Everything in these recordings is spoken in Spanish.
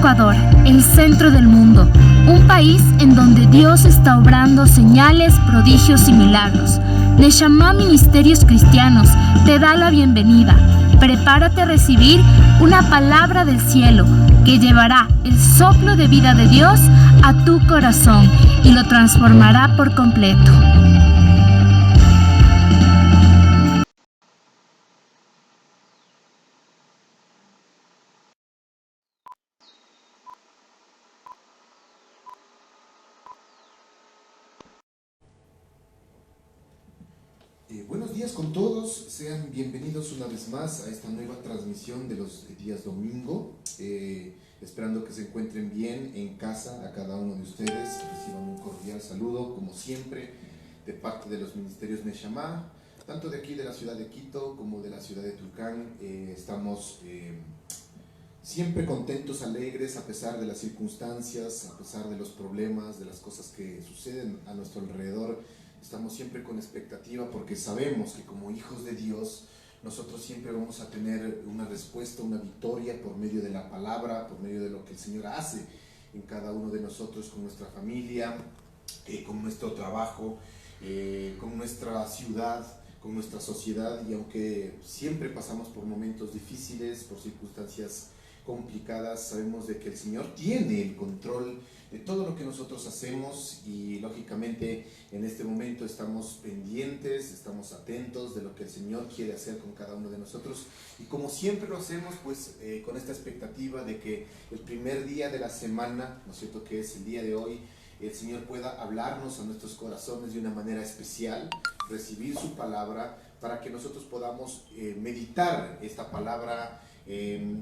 Ecuador, el centro del mundo, un país en donde Dios está obrando señales, prodigios y milagros. Neshama Ministerios Cristianos te da la bienvenida. Prepárate a recibir una palabra del cielo que llevará el soplo de vida de Dios a tu corazón y lo transformará por completo. Buenos días con todos, sean bienvenidos una vez más a esta nueva transmisión de los días domingo, esperando que se encuentren bien en casa a cada uno de ustedes, reciban un cordial saludo como siempre de parte de los ministerios Neshama, tanto de aquí de la ciudad de Quito como de la ciudad de Tulcán. Estamos siempre contentos, alegres a pesar de las circunstancias, a pesar de los problemas, de las cosas que suceden a nuestro alrededor. Estamos siempre con expectativa porque sabemos que como hijos de Dios nosotros siempre vamos a tener una respuesta, una victoria por medio de la palabra, por medio de lo que el Señor hace en cada uno de nosotros, con nuestra familia, con nuestro trabajo, con nuestra ciudad, con nuestra sociedad. Y aunque siempre pasamos por momentos difíciles, por circunstancias complicadas, sabemos de que el Señor tiene el control de todo lo que nosotros hacemos y lógicamente en este momento estamos pendientes, estamos atentos de lo que el Señor quiere hacer con cada uno de nosotros, y como siempre lo hacemos pues con esta expectativa de que el primer día de la semana, ¿no es cierto?, que es el día de hoy, el Señor pueda hablarnos a nuestros corazones de una manera especial, recibir su palabra para que nosotros podamos meditar esta palabra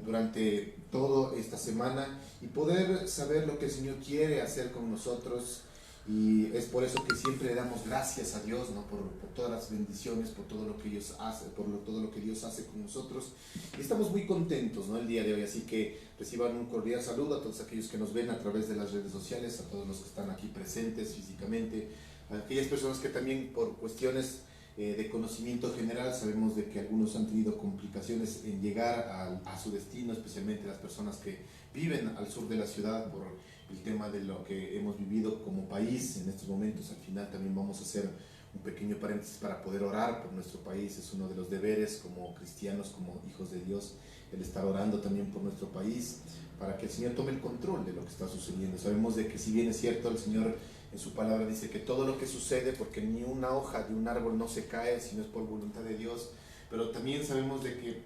durante toda esta semana y poder saber lo que el Señor quiere hacer con nosotros. Y es por eso que siempre le damos gracias a Dios, ¿no?, por todas las bendiciones, por todo lo que Dios hace, todo lo que Dios hace con nosotros. Y estamos muy contentos, ¿no?, el día de hoy, así que reciban un cordial saludo a todos aquellos que nos ven a través de las redes sociales, a todos los que están aquí presentes físicamente, a aquellas personas que también por cuestiones de conocimiento general sabemos de que algunos han tenido complicaciones en llegar a su destino, especialmente las personas que viven al sur de la ciudad por el tema de lo que hemos vivido como país en estos momentos. Al final también vamos a hacer un pequeño paréntesis para poder orar por nuestro país. Es uno de los deberes como cristianos, como hijos de Dios, el estar orando también por nuestro país para que el Señor tome el control de lo que está sucediendo. Sabemos de que si bien es cierto, el Señor en su palabra dice que todo lo que sucede, porque ni una hoja de un árbol no se cae si no es por voluntad de Dios, pero también sabemos de que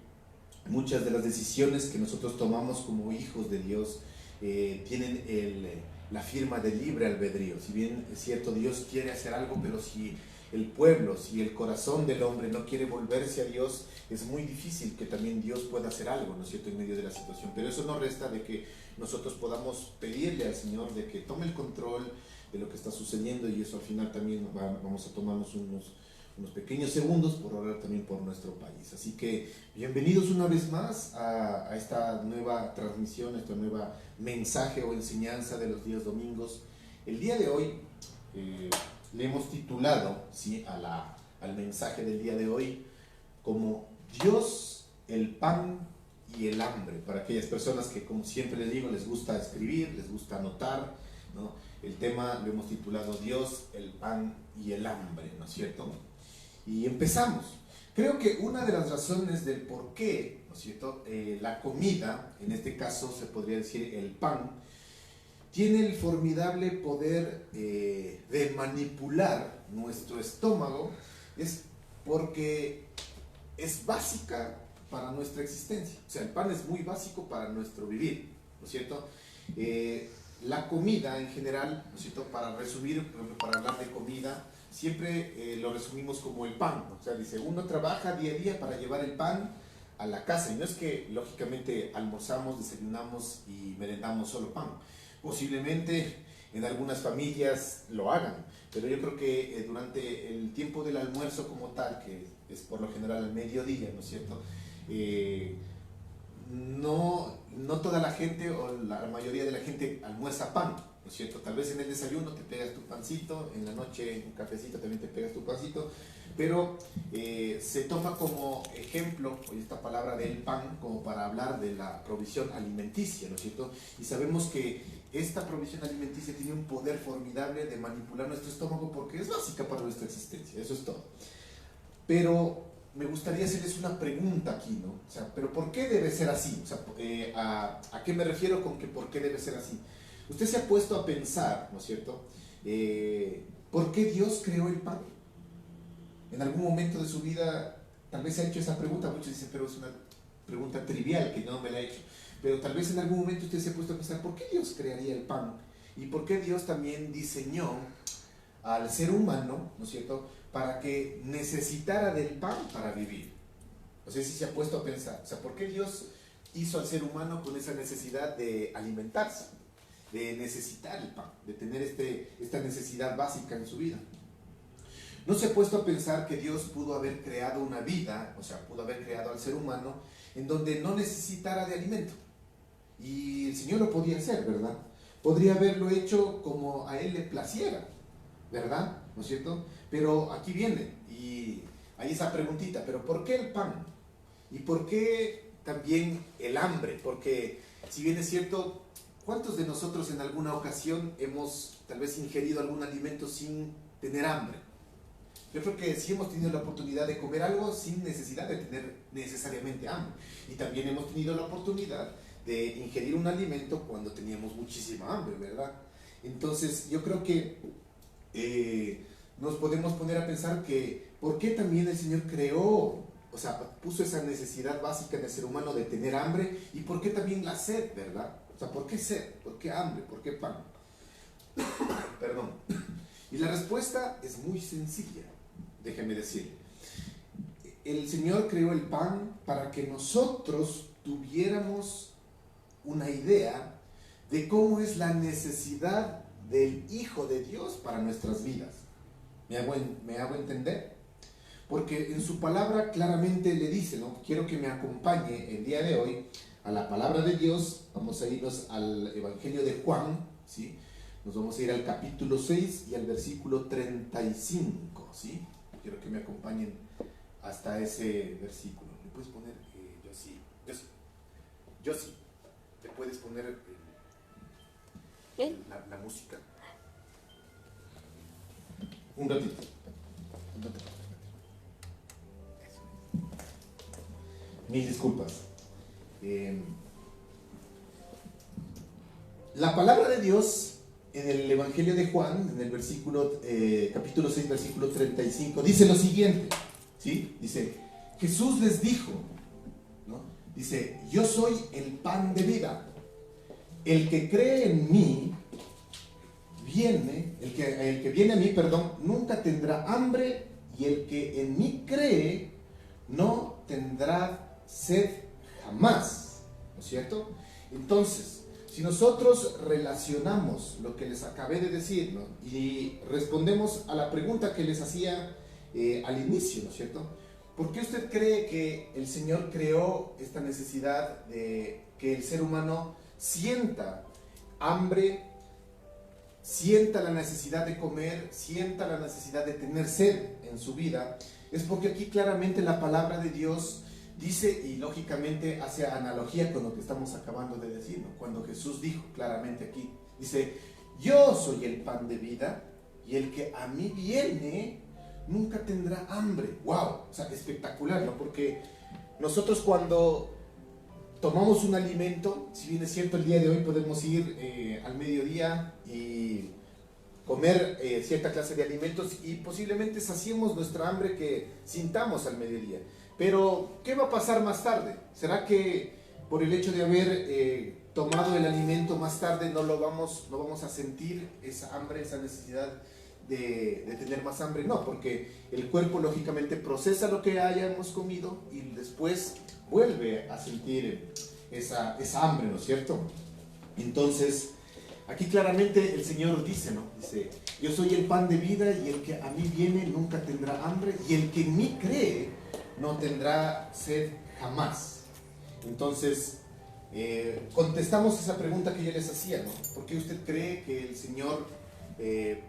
muchas de las decisiones que nosotros tomamos como hijos de Dios tienen la firma de libre albedrío. Si bien es cierto, Dios quiere hacer algo, pero si el pueblo, si el corazón del hombre no quiere volverse a Dios, es muy difícil que también Dios pueda hacer algo, ¿no es cierto?, en medio de la situación. Pero eso no resta de que nosotros podamos pedirle al Señor de que tome el control de lo que está sucediendo, y eso al final también vamos a tomarnos unos pequeños segundos por orar también por nuestro país. Así que bienvenidos una vez más a esta nueva transmisión, a esta nueva mensaje o enseñanza de los días domingos. El día de hoy le hemos titulado, ¿sí?, al mensaje del día de hoy como Dios, el pan y el hambre, para aquellas personas que, como siempre les digo, les gusta escribir, les gusta anotar, ¿no? El tema lo hemos titulado Dios, el pan y el hambre, ¿no es cierto? Y empezamos. Creo que una de las razones del por qué, ¿no es cierto?, la comida, en este caso se podría decir el pan, tiene el formidable poder de manipular nuestro estómago, es porque es básica para nuestra existencia. O sea, el pan es muy básico para nuestro vivir, ¿no es cierto? La comida en general, ¿no es cierto?, para resumir, por ejemplo, para hablar de comida, siempre lo resumimos como el pan, ¿no? O sea, dice, uno trabaja día a día para llevar el pan a la casa, y no es que lógicamente almorzamos, desayunamos y merendamos solo pan. Posiblemente en algunas familias lo hagan, pero yo creo que durante el tiempo del almuerzo como tal, que es por lo general al mediodía, ¿no es cierto?, no toda la gente o la mayoría de la gente almuerza pan, ¿no es cierto? Tal vez en el desayuno te pegas tu pancito, en la noche un cafecito también te pegas tu pancito, pero se toma como ejemplo esta palabra del pan como para hablar de la provisión alimenticia, ¿no es cierto? Y sabemos que esta provisión alimenticia tiene un poder formidable de manipular nuestro estómago porque es básica para nuestra existencia, eso es todo. Pero me gustaría hacerles una pregunta aquí, ¿no? O sea, ¿pero por qué debe ser así? O sea, ¿a qué me refiero con que por qué debe ser así? Usted se ha puesto a pensar, ¿no es cierto? ¿Por qué Dios creó el pan? En algún momento de su vida tal vez se ha hecho esa pregunta. Muchos dicen, pero es una pregunta trivial que no me la he hecho. Pero tal vez en algún momento usted se ha puesto a pensar, ¿por qué Dios crearía el pan? ¿Y por qué Dios también diseñó al ser humano, ¿no es cierto?, para que necesitara del pan para vivir? No sé si se ha puesto a pensar, o sea, ¿por qué Dios hizo al ser humano con esa necesidad de alimentarse, de necesitar el pan, de tener esta necesidad básica en su vida? ¿No se ha puesto a pensar que Dios pudo haber creado una vida, o sea, pudo haber creado al ser humano en donde no necesitara de alimento? Y el Señor lo podía hacer, ¿verdad? Podría haberlo hecho como a Él le placiera, ¿verdad? ¿No es cierto? Pero aquí viene, y hay esa preguntita, ¿pero por qué el pan? ¿Y por qué también el hambre? Porque si bien es cierto, ¿cuántos de nosotros en alguna ocasión hemos tal vez ingerido algún alimento sin tener hambre? Yo creo que sí hemos tenido la oportunidad de comer algo sin necesidad de tener necesariamente hambre. Y también hemos tenido la oportunidad de ingerir un alimento cuando teníamos muchísima hambre, ¿verdad? Entonces yo creo que nos podemos poner a pensar que ¿por qué también el Señor creó, o sea, puso esa necesidad básica en el ser humano de tener hambre? ¿Y por qué también la sed, verdad? O sea, ¿por qué sed? ¿Por qué hambre? ¿Por qué pan? Perdón. Y la respuesta es muy sencilla, déjeme decirle. El Señor creó el pan para que nosotros tuviéramos una idea de cómo es la necesidad del Hijo de Dios para nuestras vidas. ¿Me hago entender? Porque en su palabra claramente le dice, ¿no? Quiero que me acompañe el día de hoy a la palabra de Dios. Vamos a irnos al Evangelio de Juan, ¿sí? Nos vamos a ir al capítulo 6 y al versículo 35, ¿sí? Quiero que me acompañen hasta ese versículo. ¿Me puedes poner, yo sí. ¿Te puedes poner la música? Un ratito. Mil disculpas. La palabra de Dios en el Evangelio de Juan, en el capítulo 6, versículo 35, dice lo siguiente, ¿sí? Dice, Jesús les dijo, ¿no? Dice, yo soy el pan de vida. El que cree en mí, el que viene a mí, nunca tendrá hambre, y el que en mí cree no tendrá sed jamás, ¿no es cierto? Entonces, si nosotros relacionamos lo que les acabé de decir, ¿no?, y respondemos a la pregunta que les hacía al inicio, ¿no es cierto? ¿Por qué usted cree que el Señor creó esta necesidad de que el ser humano sienta hambre, sienta la necesidad de comer, sienta la necesidad de tener sed en su vida? Es porque aquí claramente la palabra de Dios dice, y lógicamente hace analogía con lo que estamos acabando de decir, ¿no? Cuando Jesús dijo claramente aquí, dice, yo soy el pan de vida, y el que a mí viene nunca tendrá hambre. ¡Wow! O sea, espectacular, ¿no? Porque nosotros cuando tomamos un alimento, si bien es cierto el día de hoy podemos ir al mediodía y comer cierta clase de alimentos y posiblemente saciemos nuestra hambre que sintamos al mediodía. Pero, ¿qué va a pasar más tarde? ¿Será que por el hecho de haber tomado el alimento más tarde no vamos a sentir esa hambre, esa necesidad de tener más hambre? No, porque el cuerpo lógicamente procesa lo que hayamos comido y después vuelve a sentir esa hambre, ¿no es cierto? Entonces, aquí claramente el Señor dice, ¿no? Dice, yo soy el pan de vida, y el que a mí viene nunca tendrá hambre, y el que en mí cree no tendrá sed jamás. Entonces, contestamos esa pregunta que yo les hacía, ¿no? ¿Por qué usted cree que el Señor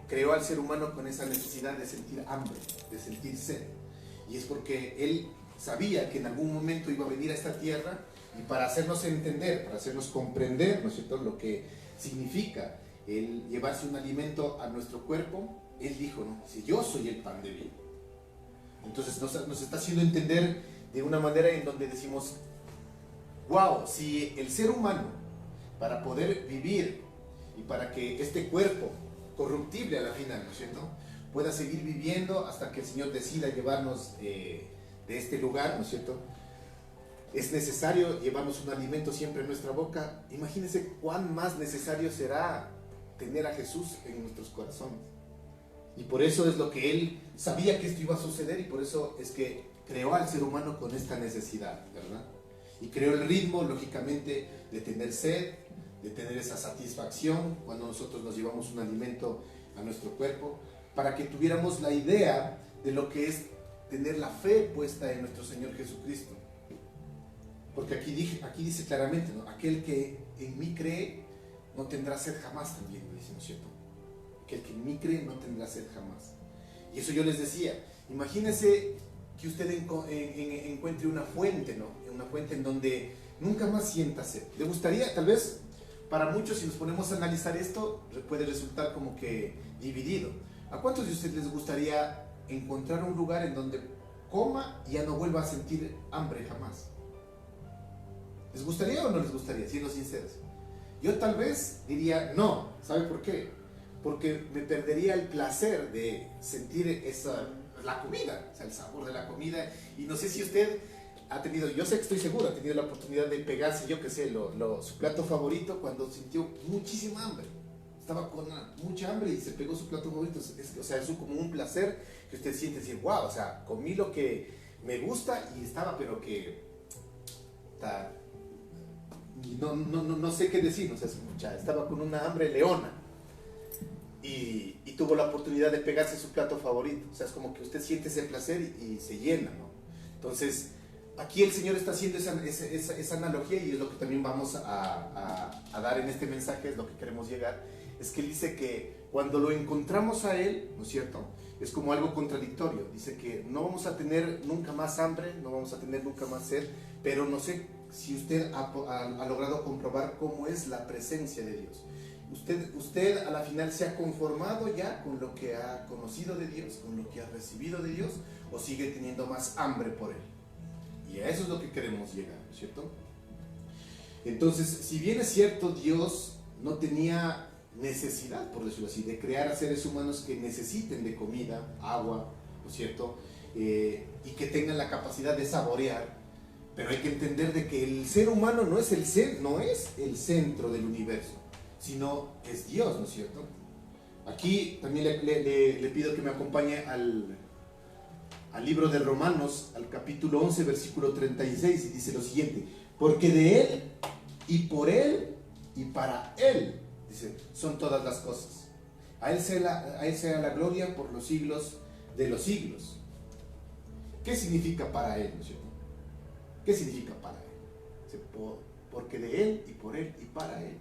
creó al ser humano con esa necesidad de sentir hambre, de sentir sed. Y es porque Él sabía que en algún momento iba a venir a esta tierra, y para hacernos entender, para hacernos comprender, ¿no es cierto?, lo que significa el llevarse un alimento a nuestro cuerpo, Él dijo, ¿no?, si yo soy el pan de vida. Entonces nos está haciendo entender de una manera en donde decimos, wow, si el ser humano, para poder vivir y para que este cuerpo corruptible a la final, ¿no es cierto?, pueda seguir viviendo hasta que el Señor decida llevarnos de este lugar, ¿no es cierto?, es necesario llevarnos un alimento siempre en nuestra boca. Imagínense cuán más necesario será tener a Jesús en nuestros corazones. Y por eso es lo que Él sabía que esto iba a suceder, y por eso es que creó al ser humano con esta necesidad, ¿verdad? Y creó el ritmo, lógicamente, de tener sed, de tener esa satisfacción cuando nosotros nos llevamos un alimento a nuestro cuerpo, para que tuviéramos la idea de lo que es tener la fe puesta en nuestro Señor Jesucristo. Porque aquí dice claramente, ¿no?, aquel que en mí cree no tendrá sed jamás, también dice, ¿no es cierto? Aquel que en mí cree no tendrá sed jamás. Y eso yo les decía, imagínense que usted encuentre una fuente, ¿no?, una fuente en donde nunca más sienta sed. ¿Le gustaría? Tal vez para muchos, si nos ponemos a analizar esto, puede resultar como que dividido. ¿A cuántos de ustedes les gustaría encontrar un lugar en donde coma y ya no vuelva a sentir hambre jamás? ¿Les gustaría o no les gustaría, siendo sinceros? Yo tal vez diría no. ¿Sabe por qué? Porque me perdería el placer de sentir la comida, o sea, el sabor de la comida. Y no sé si usted ha tenido, yo sé que estoy seguro, ha tenido la oportunidad de pegarse, yo qué sé, su plato favorito cuando sintió muchísima hambre. Estaba con mucha hambre y se pegó su plato favorito. O sea, es como un placer que usted siente, decir, wow, o sea, comí lo que me gusta y estaba, pero que no sé qué decir, o sea, estaba con una hambre leona y tuvo la oportunidad de pegarse su plato favorito. O sea, es como que usted siente ese placer y se llena, ¿no? Entonces, aquí el Señor está haciendo esa analogía, y es lo que también vamos a dar en este mensaje, es lo que queremos llegar. Es que Él dice que cuando lo encontramos a Él, ¿no es cierto?, es como algo contradictorio. Dice que no vamos a tener nunca más hambre, no vamos a tener nunca más sed, pero no sé si usted ha logrado comprobar cómo es la presencia de Dios. Usted a la final se ha conformado ya con lo que ha conocido de Dios, con lo que ha recibido de Dios, o sigue teniendo más hambre por Él. Y a eso es lo que queremos llegar, ¿no es cierto? Entonces, si bien es cierto, Dios no tenía necesidad, por decirlo así, de crear a seres humanos que necesiten de comida, agua, ¿no es cierto?, y que tengan la capacidad de saborear. Pero hay que entender de que el ser humano no es el centro del universo, sino es Dios, ¿no es cierto? Aquí también le pido que me acompañe al libro de Romanos, al capítulo 11, versículo 36, y dice lo siguiente: porque de Él, y por Él, y para Él, dice, son todas las cosas. A Él sea la gloria por los siglos de los siglos. ¿Qué significa para Él, no es cierto? ¿Qué significa para Él? Dice, porque de Él, y por Él, y para Él.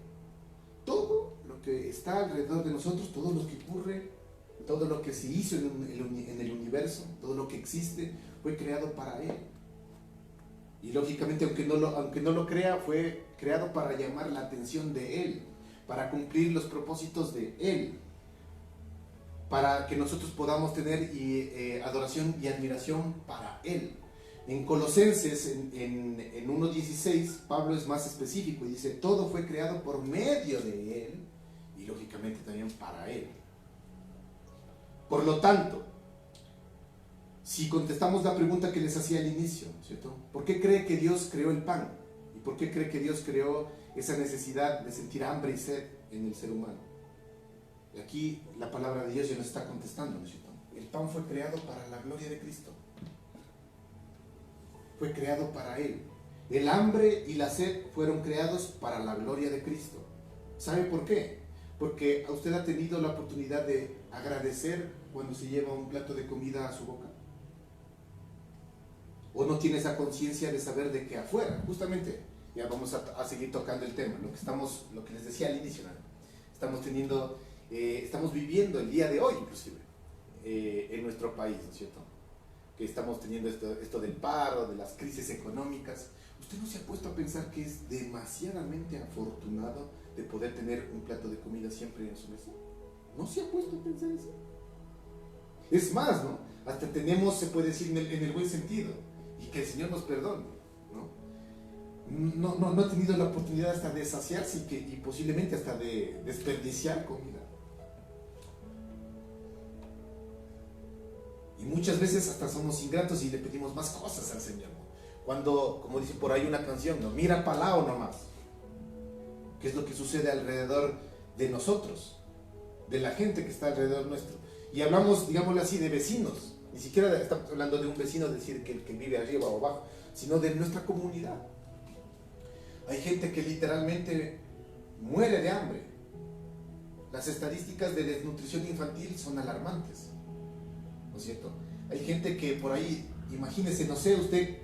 Todo lo que está alrededor de nosotros, todo lo que ocurre, todo lo que se hizo en el universo, todo lo que existe, fue creado para Él. Y lógicamente, aunque no lo crea, fue creado para llamar la atención de Él, para cumplir los propósitos de Él, para que nosotros podamos tener adoración y admiración para Él. En Colosenses, en 1.16, Pablo es más específico y dice, todo fue creado por medio de Él y lógicamente también para Él. Por lo tanto, si contestamos la pregunta que les hacía al inicio, ¿cierto? ¿Por qué cree que Dios creó el pan? ¿Y por qué cree que Dios creó esa necesidad de sentir hambre y sed en el ser humano? Y aquí la palabra de Dios ya nos está contestando, ¿no es cierto? El pan fue creado para la gloria de Cristo. Fue creado para Él. El hambre y la sed fueron creados para la gloria de Cristo. ¿Sabe por qué? Porque usted ha tenido la oportunidad de agradecer cuando se lleva un plato de comida a su boca. O no tiene esa conciencia de saber de que afuera, justamente, ya vamos a seguir tocando el tema, lo que les decía al inicio, ¿no? Estamos teniendo estamos viviendo el día de hoy inclusive en nuestro país, ¿no es cierto? Que estamos teniendo esto del paro, de las crisis económicas. ¿Usted no se ha puesto a pensar que es demasiadamente afortunado de poder tener un plato de comida siempre en su mesa? ¿No se ha puesto a pensar eso? Es más, ¿no? Hasta tenemos, se puede decir en el buen sentido, y que el Señor nos perdone, ¿no? No ha tenido la oportunidad hasta de saciarse y posiblemente hasta de desperdiciar comida. Y muchas veces hasta somos ingratos y le pedimos más cosas al Señor, ¿no? Cuando, como dice por ahí una canción, ¿no? Mira para lado nomás. ¿Qué es lo que sucede alrededor de nosotros? De la gente que está alrededor nuestro. Y hablamos, digámoslo así, de vecinos. Ni siquiera estamos hablando de un vecino, decir que vive arriba o abajo, sino de nuestra comunidad. Hay gente que literalmente muere de hambre. Las estadísticas de desnutrición infantil son alarmantes, ¿no es cierto? Hay gente que por ahí, imagínese, no sé usted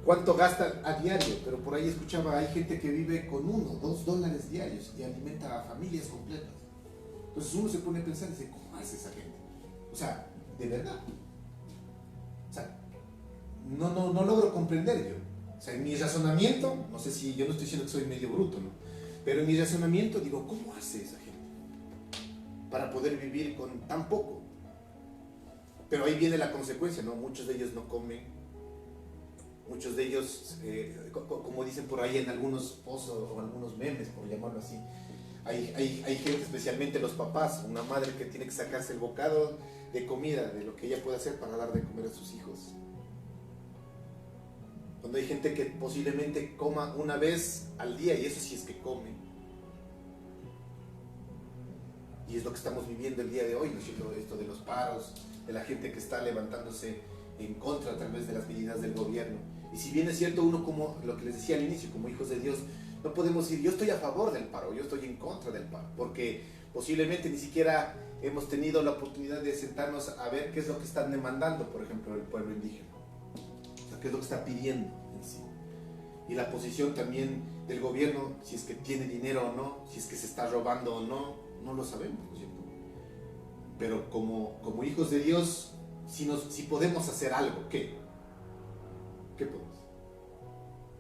cuánto gasta a diario, pero por ahí escuchaba, hay gente que vive con $1, $2 diarios y alimenta a familias completas. Entonces uno se pone a pensar y dice, ¿cómo hace esa gente? O sea, de verdad. O sea, no logro comprender yo. O sea, en mi razonamiento, no sé si, yo no estoy diciendo que soy medio bruto, ¿no? Pero en mi razonamiento digo, ¿cómo hace esa gente para poder vivir con tan poco? Pero ahí viene la consecuencia, ¿no? Muchos de ellos no comen, muchos de ellos, como dicen por ahí en algunos posts o algunos memes, por llamarlo así, hay gente, especialmente los papás, una madre que tiene que sacarse el bocado de comida, de lo que ella puede hacer para dar de comer a sus hijos. Cuando hay gente que posiblemente coma una vez al día, y eso sí es que come. Y es lo que estamos viviendo el día de hoy, ¿no es cierto? Esto de los paros, de la gente que está levantándose en contra tal vez de las medidas del gobierno. Y si bien es cierto, uno, como lo que les decía al inicio, como hijos de Dios, no podemos decir yo estoy a favor del paro, yo estoy en contra del paro, porque posiblemente ni siquiera hemos tenido la oportunidad de sentarnos a ver qué es lo que están demandando, por ejemplo, el pueblo indígena. O sea, qué es lo que está pidiendo en sí. Y la posición también del gobierno, si es que tiene dinero o no, si es que se está robando o no, no lo sabemos, ¿no es cierto? Pero como hijos de Dios, si podemos hacer algo, ¿qué? ¿Qué podemos?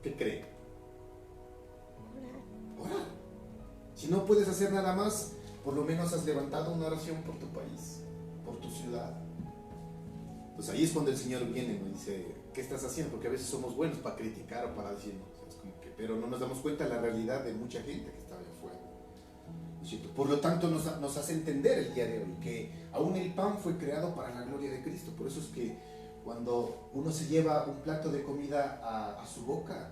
¿Qué creen? Orar. Si no puedes hacer nada más, por lo menos has levantado una oración por tu país, por tu ciudad. Pues ahí es cuando el Señor viene y nos dice, ¿qué estás haciendo? Porque a veces somos buenos para criticar o para decir, no, es como que, pero no nos damos cuenta de la realidad de mucha gente que está allá afuera. Por lo tanto, nos hace entender el día de hoy que aún el pan fue creado para la gloria de Cristo. Por eso es que cuando uno se lleva un plato de comida a su boca,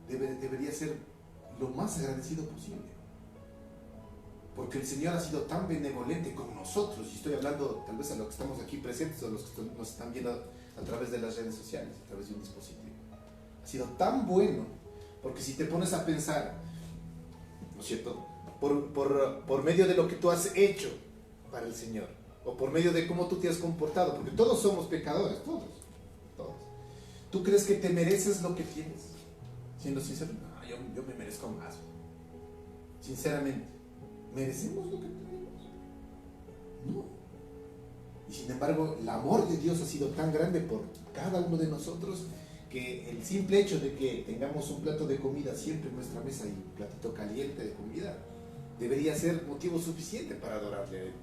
debería ser lo más agradecido posible. Porque el Señor ha sido tan benevolente con nosotros, y estoy hablando tal vez a los que estamos aquí presentes o a los que nos están viendo a través de las redes sociales, a través de un dispositivo. Ha sido tan bueno, porque si te pones a pensar, ¿no es cierto?, por medio de lo que tú has hecho para el Señor, o por medio de cómo tú te has comportado, porque todos somos pecadores, todos. ¿Tú crees que te mereces lo que tienes? Siendo sincero, no, yo me merezco más. Sinceramente, ¿merecemos lo que tenemos? No. Y sin embargo, el amor de Dios ha sido tan grande por cada uno de nosotros que el simple hecho de que tengamos un plato de comida siempre en nuestra mesa y un platito caliente de comida debería ser motivo suficiente para adorarle a Él.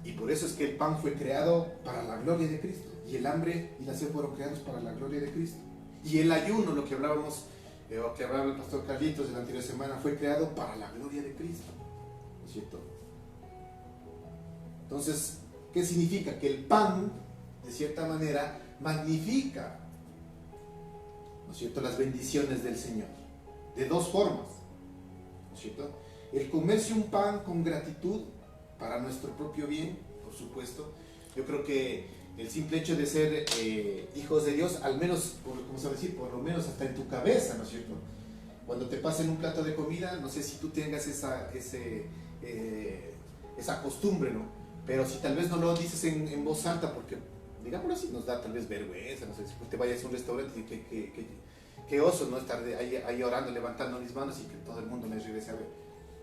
Y por eso es que el pan fue creado para la gloria de Cristo, y el hambre y la sed fueron creados para la gloria de Cristo. Y el ayuno, lo que hablábamos, o que hablaba el pastor Carlitos de la anterior semana, fue creado para la gloria de Cristo, ¿no es cierto? Entonces, ¿qué significa? Que el pan, de cierta manera, magnifica, ¿no es cierto?, las bendiciones del Señor, de dos formas, ¿no es cierto? El comerse un pan con gratitud para nuestro propio bien, por supuesto. Yo creo que el simple hecho de ser hijos de Dios, al menos, ¿cómo se va a decir? Por lo menos hasta en tu cabeza, ¿no es cierto? Cuando te pasen un plato de comida, no sé si tú tengas esa costumbre, ¿no? Pero si tal vez no lo dices en voz alta, porque, digámoslo así, nos da tal vez vergüenza, no sé, si te vayas a un restaurante y que qué oso no estar ahí orando, levantando mis manos y que todo el mundo me regrese a ver.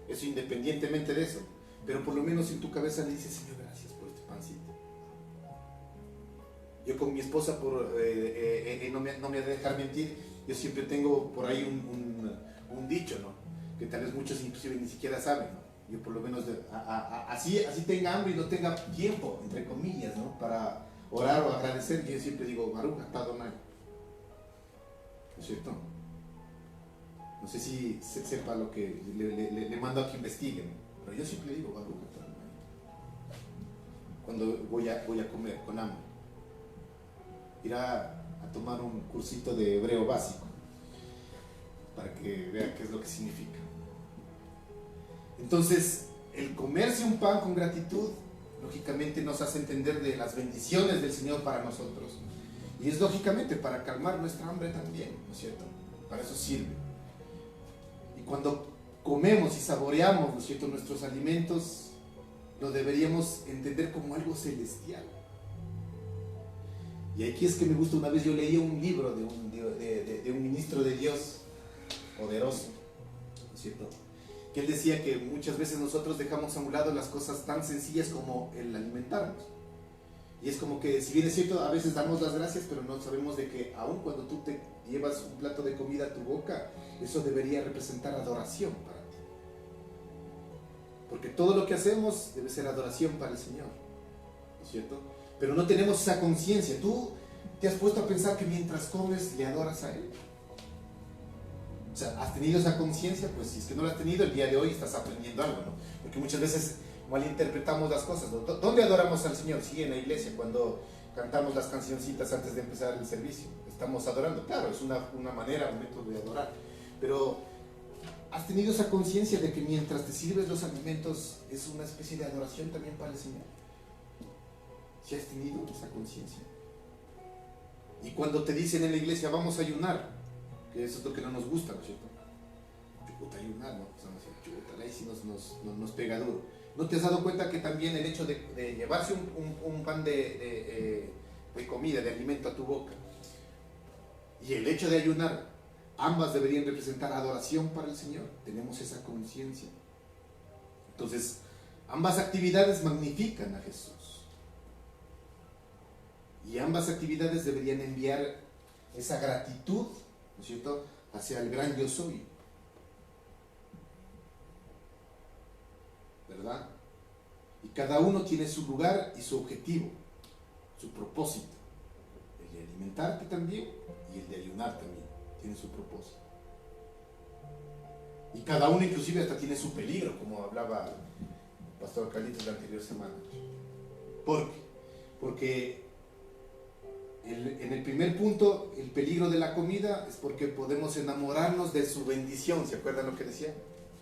Eso independientemente de eso. Pero por lo menos en tu cabeza le dices, Señor, gracias por este pancito. Yo con mi esposa, no me ha de dejar mentir, yo siempre tengo por ahí un dicho, ¿no? Que tal vez muchos inclusive ni siquiera saben, ¿no? Yo por lo menos así tenga hambre y no tenga tiempo, entre comillas, ¿no? Para orar o agradecer, yo siempre digo, Baruch atah Adonai. ¿No es cierto? No sé si sepa lo que le mando a que investiguen, pero yo siempre digo Baruch atah Adonai cuando voy a comer con hambre. Ir a tomar un cursito de hebreo básico para que vean qué es lo que significa. Entonces, el comerse un pan con gratitud, lógicamente nos hace entender de las bendiciones del Señor para nosotros. Y es lógicamente para calmar nuestra hambre también, ¿no es cierto? Para eso sirve. Y cuando comemos y saboreamos, ¿no es cierto?, nuestros alimentos, lo deberíamos entender como algo celestial. Y aquí es que me gusta, una vez yo leí un libro de un ministro de Dios poderoso, ¿no es cierto?, que él decía que muchas veces nosotros dejamos a un lado las cosas tan sencillas como el alimentarnos. Y es como que, si bien es cierto, a veces damos las gracias, pero no sabemos de que aun cuando tú te llevas un plato de comida a tu boca, eso debería representar adoración para ti. Porque todo lo que hacemos debe ser adoración para el Señor, ¿no es cierto? Pero no tenemos esa conciencia. ¿Tú te has puesto a pensar que mientras comes le adoras a Él? O sea, ¿has tenido esa conciencia? Pues si es que no la has tenido, el día de hoy estás aprendiendo algo, ¿no? Porque muchas veces malinterpretamos las cosas, ¿no? ¿Dónde adoramos al Señor? Sí, en la iglesia, cuando cantamos las cancioncitas antes de empezar el servicio. Estamos adorando. Claro, es una manera, un método de adorar. Pero ¿has tenido esa conciencia de que mientras te sirves los alimentos es una especie de adoración también para el Señor? ¿Si has tenido esa conciencia? Y cuando te dicen en la iglesia, vamos a ayunar, que eso es lo que no nos gusta, ¿no es cierto? Chuta, ayunar, ¿no? O sea, chuta, ahí sí nos pega duro. ¿No te has dado cuenta que también el hecho de llevarse un pan de comida, de alimento a tu boca, y el hecho de ayunar, ambas deberían representar adoración para el Señor? Tenemos esa conciencia. Entonces, ambas actividades magnifican a Jesús. Y ambas actividades deberían enviar esa gratitud, ¿no es cierto?, hacia el gran yo soy. ¿Verdad? Y cada uno tiene su lugar y su objetivo, su propósito. El de alimentarte también y el de ayunar también tiene su propósito. Y cada uno inclusive hasta tiene su peligro, como hablaba el pastor Carlitos la anterior semana. ¿Por qué? Porque en el primer punto, el peligro de la comida es porque podemos enamorarnos de su bendición. ¿Se acuerdan lo que decía?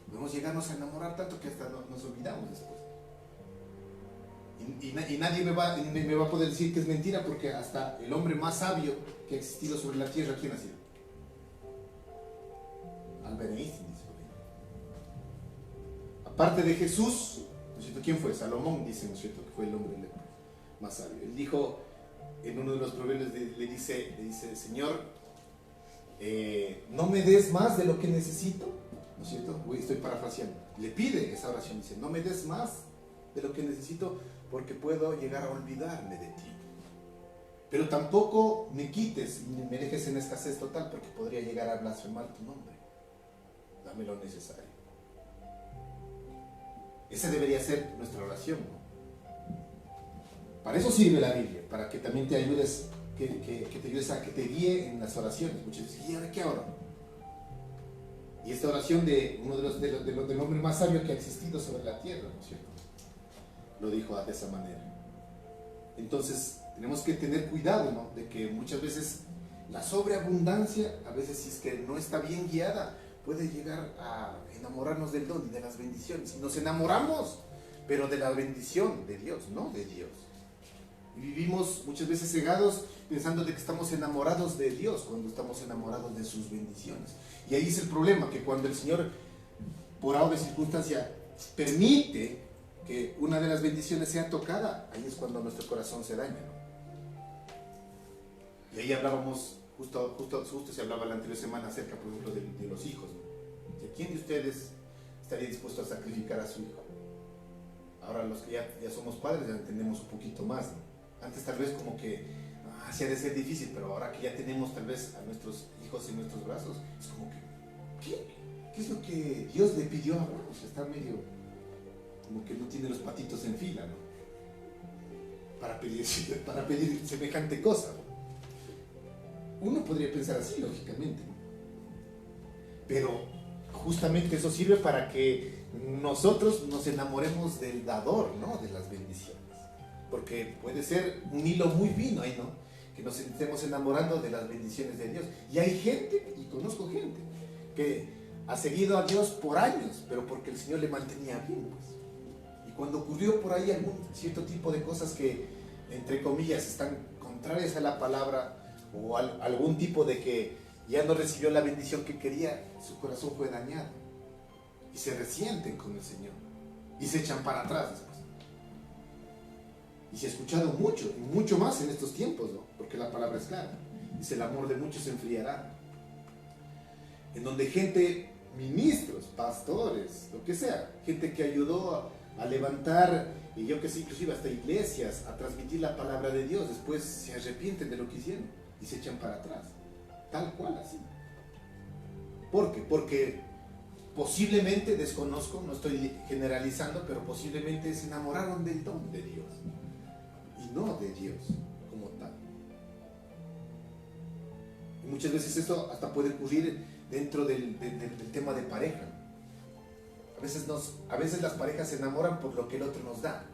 Podemos llegarnos a enamorar tanto que hasta nos olvidamos después. Y nadie me va a poder decir que es mentira, porque hasta el hombre más sabio que ha existido sobre la tierra, ¿quién ha sido? Albert Einstein, dice por ahí. Aparte de Jesús, ¿no es cierto?, ¿quién fue? Salomón, dice, ¿no es cierto?, que fue el hombre más sabio. Él dijo, en uno de los proverbios le dice, Señor, no me des más de lo que necesito, ¿no es cierto? Estoy parafraseando. Le pide esa oración, dice, no me des más de lo que necesito, porque puedo llegar a olvidarme de ti. Pero tampoco me quites y me dejes en escasez total, porque podría llegar a blasfemar tu nombre. Dame lo necesario. Esa debería ser nuestra oración, ¿no? Para eso sirve la Biblia, para que también te ayudes, que te ayudes a que te guíe en las oraciones. Muchos dicen, ¿y ahora qué oro? Y esta oración de uno del hombre más sabio que ha existido sobre la tierra, ¿no es cierto?, lo dijo de esa manera. Entonces, tenemos que tener cuidado, ¿no?, de que muchas veces la sobreabundancia, a veces si es que no está bien guiada, puede llegar a enamorarnos del don y de las bendiciones. Y nos enamoramos, pero de la bendición de Dios, no de Dios. Y vivimos muchas veces cegados pensando de que estamos enamorados de Dios cuando estamos enamorados de sus bendiciones. Y ahí es el problema, que cuando el Señor, por obra de circunstancia, permite que una de las bendiciones sea tocada, ahí es cuando nuestro corazón se daña, ¿no? Y ahí hablábamos Justo se hablaba la anterior semana acerca, por ejemplo, de los hijos, ¿no? ¿De quién de ustedes estaría dispuesto a sacrificar a su hijo? Ahora los que ya somos padres ya entendemos un poquito más, ¿no? Antes tal vez como que sí ha de ser difícil, pero ahora que ya tenemos tal vez a nuestros hijos en nuestros brazos, es como que, ¿qué es lo que Dios le pidió a Abraham? O sea, está medio, como que no tiene los patitos en fila, ¿no? Para pedir semejante cosa, ¿no? Uno podría pensar así, lógicamente, ¿no? Pero justamente eso sirve para que nosotros nos enamoremos del dador, ¿no? De las bendiciones. Porque puede ser un hilo muy fino ahí, ¿no? Que nos estemos enamorando de las bendiciones de Dios. Y hay gente, y conozco gente, que ha seguido a Dios por años, pero porque el Señor le mantenía bien, pues. Y cuando ocurrió por ahí algún cierto tipo de cosas que, entre comillas, están contrarias a la palabra, o algún tipo de que ya no recibió la bendición que quería, su corazón fue dañado. Y se resienten con el Señor. Y se echan para atrás después. Y se ha escuchado mucho, y mucho más en estos tiempos, ¿no? Porque la palabra es clara. Dice, el amor de muchos se enfriará. En donde gente, ministros, pastores, lo que sea, gente que ayudó a levantar, y yo que sé, inclusive hasta iglesias, a transmitir la palabra de Dios, después se arrepienten de lo que hicieron y se echan para atrás. Tal cual, así. ¿Por qué? Porque posiblemente, desconozco, no estoy generalizando, pero posiblemente se enamoraron del don de Dios y no de Dios como tal. Y muchas veces esto hasta puede ocurrir dentro del tema de pareja. A veces las parejas se enamoran por lo que el otro nos da.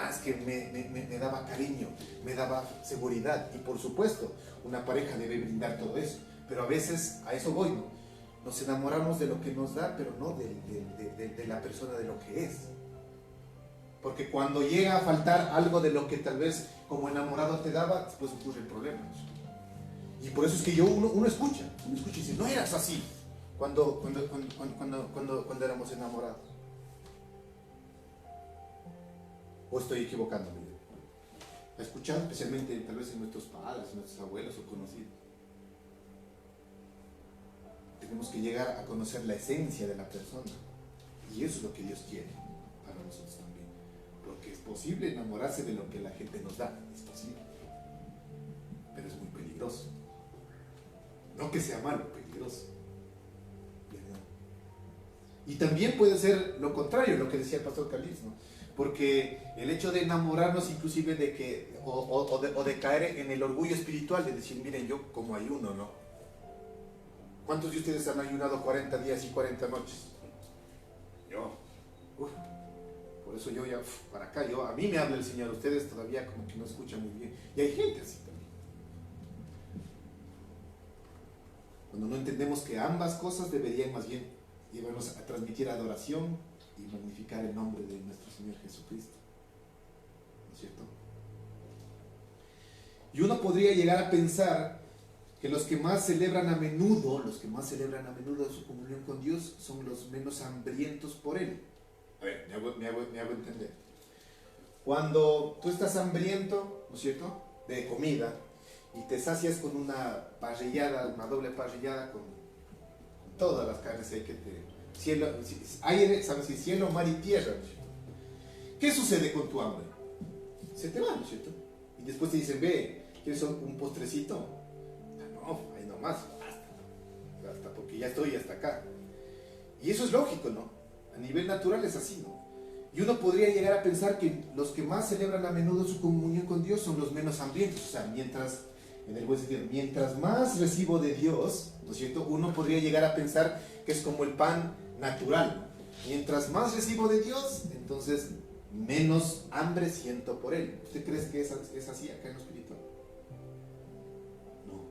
Es que me daba cariño, me daba seguridad. Y por supuesto, una pareja debe brindar todo eso. Pero a veces, a eso voy, ¿no? Nos enamoramos de lo que nos da, pero no de la persona, de lo que es. Porque cuando llega a faltar algo de lo que tal vez como enamorado te daba, después ocurre el problema. Y por eso es que uno escucha y dice, no eras así cuando éramos enamorados. ¿O estoy equivocándome? ¿Ha escuchado especialmente tal vez en nuestros padres, en nuestros abuelos o conocidos? Tenemos que llegar a conocer la esencia de la persona. Y eso es lo que Dios quiere para nosotros también. Porque es posible enamorarse de lo que la gente nos da. Es posible. Pero es muy peligroso. No que sea malo, peligroso. Y también puede ser lo contrario, lo que decía el pastor Calix, ¿no? Porque el hecho de enamorarnos inclusive de que, o de caer en el orgullo espiritual, de decir, miren, yo como ayuno, ¿no? ¿Cuántos de ustedes han ayunado 40 días y 40 noches? Yo. Por eso yo ya, para acá, a mí me habla el Señor, ustedes todavía como que no escuchan muy bien. Y hay gente así también. Cuando no entendemos que ambas cosas deberían más bien llevarnos a transmitir adoración y magnificar el nombre de nuestro Señor Jesucristo, ¿no es cierto? Y uno podría llegar a pensar que los que más celebran a menudo su comunión con Dios son los menos hambrientos por Él. A ver, me hago entender. Cuando tú estás hambriento, ¿no es cierto?, de comida, y te sacias con una parrillada, una doble parrillada con todas las carnes que te... Cielo, aire, ¿sabes? Cielo, mar y tierra, ¿no es cierto? ¿Qué sucede con tu hambre? Se te va, ¿no es cierto? Y después te dicen, ve, ¿quieres un postrecito? No, ahí nomás, basta, porque ya estoy hasta acá. Y eso es lógico, ¿no? A nivel natural es así, ¿no? Y uno podría llegar a pensar que los que más celebran a menudo su comunión con Dios son los menos hambrientos. O sea, en el buen sentido, mientras más recibo de Dios, ¿no es cierto?, uno podría llegar a pensar que es como el pan natural. Mientras más recibo de Dios, entonces menos hambre siento por Él. ¿Usted cree que es así acá en lo espiritual? No.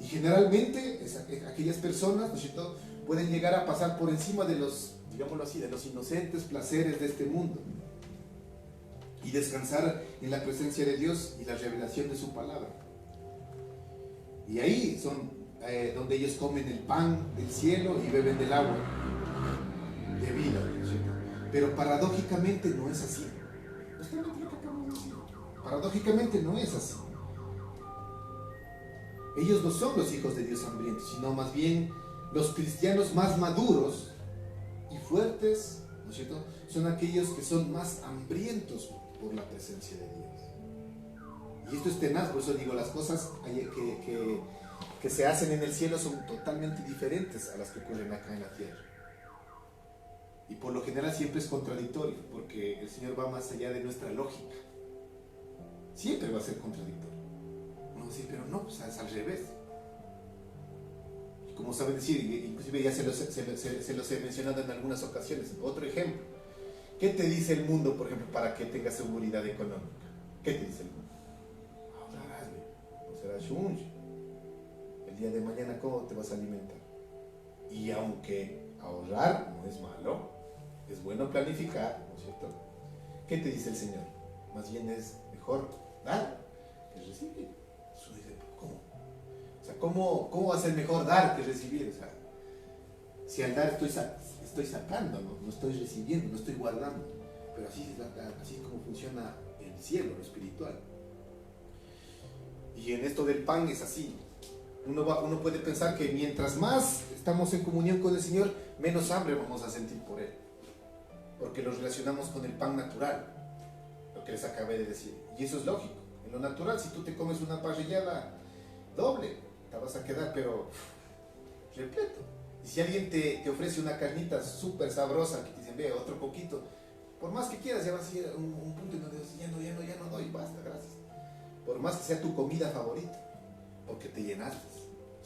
Y generalmente aquellas personas, ¿no es cierto?, pueden llegar a pasar por encima de los, digámoslo así, de los inocentes placeres de este mundo y descansar en la presencia de Dios y la revelación de su palabra. Y ahí son donde ellos comen el pan del cielo y beben del agua de vida, ¿no es cierto? Pero paradójicamente no es así. Paradójicamente no es así. Ellos no son los hijos de Dios hambrientos, sino más bien los cristianos más maduros y fuertes, ¿no es cierto? Son aquellos que son más hambrientos por la presencia de Dios. Y esto es tenaz, por eso digo, las cosas que se hacen en el cielo son totalmente diferentes a las que ocurren acá en la tierra. Y por lo general siempre es contradictorio, porque el Señor va más allá de nuestra lógica. Siempre va a ser contradictorio. Uno va a decir, pero no, pues es al revés. Y como saben decir, inclusive ya se los he mencionado en algunas ocasiones. Otro ejemplo. ¿Qué te dice el mundo, por ejemplo, para que tengas seguridad económica? ¿Qué te dice el mundo? Ahorrarás, no será shunch. El día de mañana, ¿cómo te vas a alimentar? Y aunque ahorrar no es malo, es bueno planificar, ¿no es cierto? ¿Qué te dice el Señor? Más bien es mejor dar que recibir. Eso dice, ¿cómo? O sea, ¿cómo va a ser mejor dar que recibir? O sea, si al dar estoy sacando, no estoy recibiendo, no estoy guardando. Pero así es como funciona el cielo, lo espiritual. Y en esto del pan es así. Uno puede pensar que mientras más estamos en comunión con el Señor, menos hambre vamos a sentir por Él. Porque lo relacionamos con el pan natural, lo que les acabé de decir. Y eso es lógico. En lo natural, si tú te comes una parrillada doble, te vas a quedar, pero repleto. Y si alguien te ofrece una carnita súper sabrosa, que te dicen, ve, otro poquito, por más que quieras, ya vas a ir a un punto en donde dices, ya no doy, basta, gracias. Por más que sea tu comida favorita, porque te llenaste,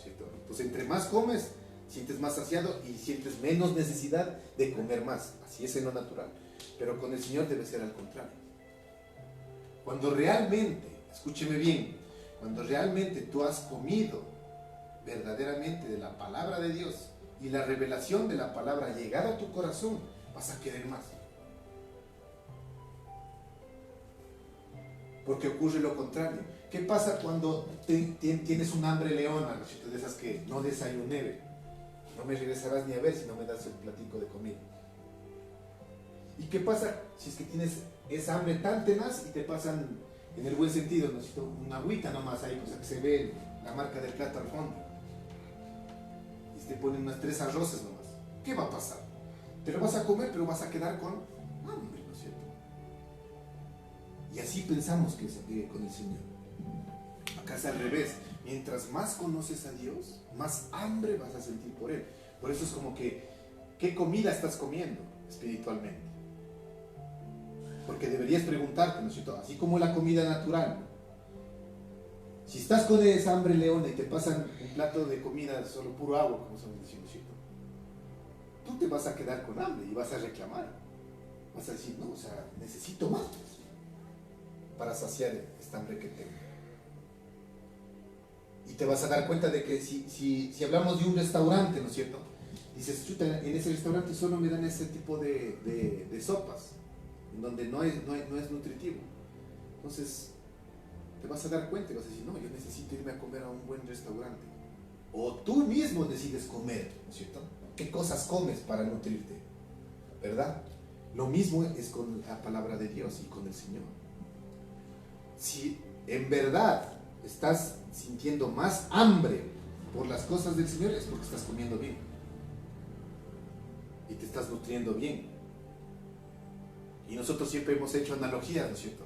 ¿cierto? Entonces, entre más comes, sientes más saciado y sientes menos necesidad de comer más. Así es en lo natural. Pero con el Señor debe ser al contrario. Cuando realmente, escúcheme bien, cuando realmente tú has comido verdaderamente de la palabra de Dios y la revelación de la palabra ha llegado a tu corazón, vas a querer más. Porque ocurre lo contrario. ¿Qué pasa cuando tienes un hambre leona, de esas que no desayuné? No me regresarás ni a ver si no me das el platico de comida. ¿Y qué pasa si es que tienes esa hambre tan tenaz y te pasan, en el buen sentido, una agüita nomás ahí, cosa que se ve la marca del plato al fondo? Y te ponen unas 3 arroces nomás. ¿Qué va a pasar? Te lo vas a comer, pero vas a quedar con hambre, ¿no es cierto? Y así pensamos que es con el Señor. Acá es al revés. Mientras más conoces a Dios, más hambre vas a sentir por Él. Por eso es como que, ¿qué comida estás comiendo espiritualmente? Porque deberías preguntarte, ¿no es cierto? Así como la comida natural. Si estás con esa hambre leona y te pasan un plato de comida solo puro agua, como estamos diciendo, ¿cierto? Tú te vas a quedar con hambre y vas a reclamar. Vas a decir, no, o sea, necesito más para saciar esta hambre que tengo. Y te vas a dar cuenta de que si hablamos de un restaurante, ¿no es cierto? Dices, chuta, en ese restaurante solo me dan ese tipo de sopas, en donde no es nutritivo. Entonces, te vas a dar cuenta y vas a decir, no, yo necesito irme a comer a un buen restaurante. O tú mismo decides comer, ¿no es cierto? ¿Qué cosas comes para nutrirte? ¿Verdad? Lo mismo es con la palabra de Dios y con el Señor. Si en verdad estás sintiendo más hambre por las cosas del Señor, es porque estás comiendo bien y te estás nutriendo bien. Y nosotros siempre hemos hecho analogías, ¿no es cierto?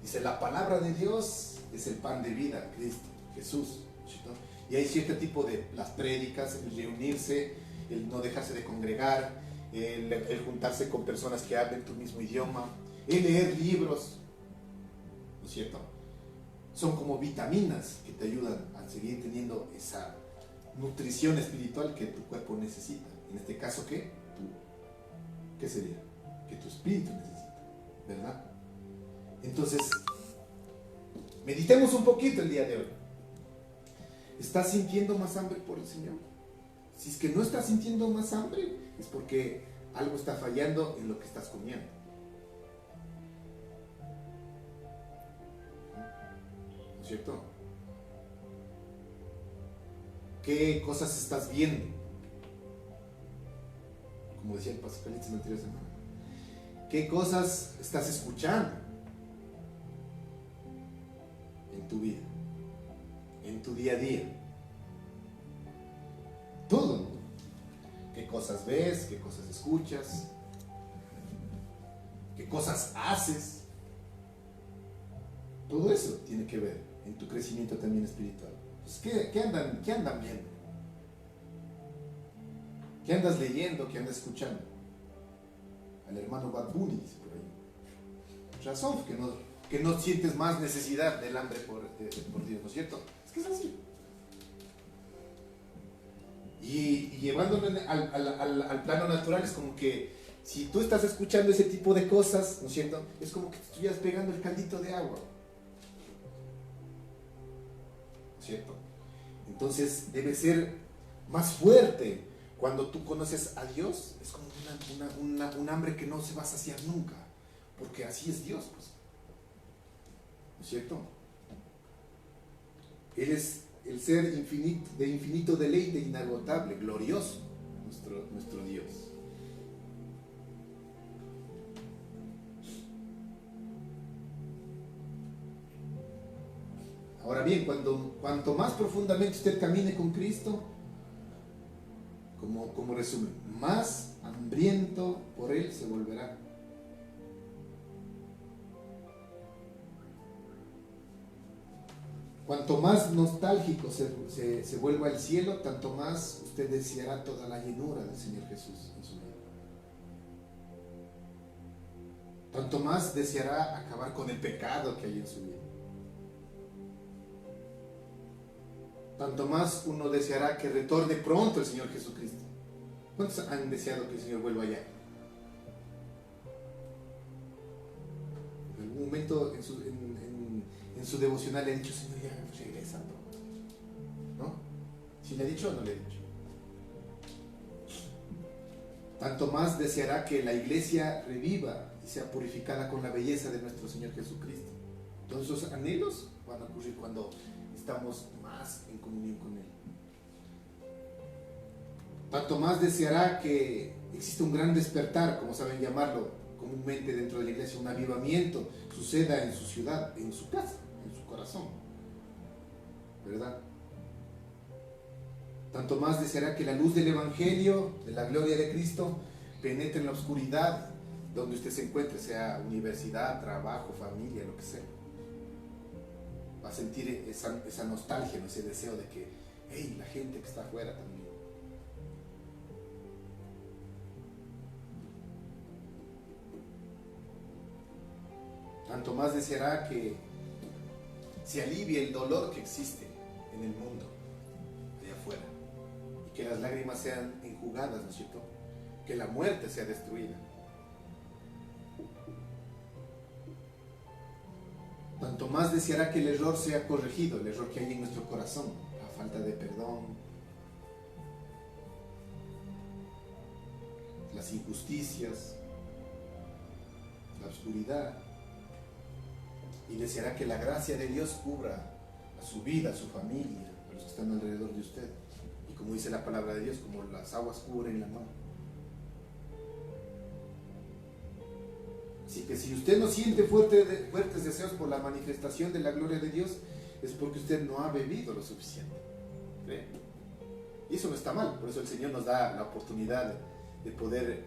Dice, la palabra de Dios es el pan de vida, Cristo, Jesús, ¿no es cierto? Y hay cierto tipo de las prédicas, el reunirse, el no dejarse de congregar, el juntarse con personas que hablen tu mismo idioma, el leer libros, ¿no es cierto? Son como vitaminas que te ayudan a seguir teniendo esa nutrición espiritual que tu cuerpo necesita. En este caso, ¿qué sería? Que tu espíritu necesita, ¿verdad? Entonces, meditemos un poquito el día de hoy. ¿Estás sintiendo más hambre por el Señor? Si es que no estás sintiendo más hambre, es porque algo está fallando en lo que estás comiendo. ¿No es cierto? ¿Qué cosas estás viendo? Como decía el pastor Félix en la anterior semana. ¿Qué cosas estás escuchando en tu vida, en tu día a día? cosas ves, qué cosas escuchas, qué cosas haces. Todo eso tiene que ver en tu crecimiento también espiritual. Pues, ¿qué andan viendo? ¿Qué andas leyendo? ¿Qué andas escuchando? Al hermano Bad Bunny dice por ahí. Razón, que no sientes más necesidad del hambre por Dios, ¿no es cierto? Es que es así. Y llevándolo al plano natural, es como que si tú estás escuchando ese tipo de cosas, ¿no es cierto? Es como que te estuvieras pegando el caldito de agua, ¿no es cierto? Entonces debe ser más fuerte. Cuando tú conoces a Dios, es como un hambre que no se va a saciar nunca, porque así es Dios, pues. ¿No es cierto? Él es el ser infinito, de infinito deleite, inagotable, glorioso, nuestro Dios. Ahora bien, cuanto más profundamente usted camine con Cristo, como resumen, más hambriento por Él se volverá. Cuanto más nostálgico se vuelva el cielo, tanto más usted deseará toda la llenura del Señor Jesús en su vida. Tanto más deseará acabar con el pecado que hay en su vida. Tanto más uno deseará que retorne pronto el Señor Jesucristo. ¿Cuántos han deseado que el Señor vuelva allá? En algún momento en su devocional le ha dicho: Señor, ya regresa pronto, ¿no? ¿Sí le ha dicho o no le ha dicho? Tanto más deseará que la iglesia reviva y sea purificada con la belleza de nuestro Señor Jesucristo. Todos esos anhelos van a ocurrir cuando estamos más en comunión con Él. Tanto más deseará que exista un gran despertar, como saben llamarlo comúnmente dentro de la iglesia, un avivamiento suceda en su ciudad, en su casa, en su corazón, ¿verdad? Tanto más deseará que la luz del Evangelio, de la gloria de Cristo, penetre en la oscuridad donde usted se encuentre, sea universidad, trabajo, familia, lo que sea. Va a sentir esa nostalgia, ese deseo de que, hey, la gente que está afuera también. Tanto más deseará que se alivie el dolor que existe en el mundo, allá afuera, y que las lágrimas sean enjugadas, ¿no es cierto? Que la muerte sea destruida. Tanto más deseará que el error sea corregido, el error que hay en nuestro corazón, la falta de perdón, las injusticias, la oscuridad. Y deseará que la gracia de Dios cubra a su vida, a su familia, a los que están alrededor de usted. Y como dice la palabra de Dios, como las aguas cubren la mar. Así que si usted no siente fuertes deseos por la manifestación de la gloria de Dios, es porque usted no ha bebido lo suficiente. ¿Ve? Y eso no está mal, por eso el Señor nos da la oportunidad de poder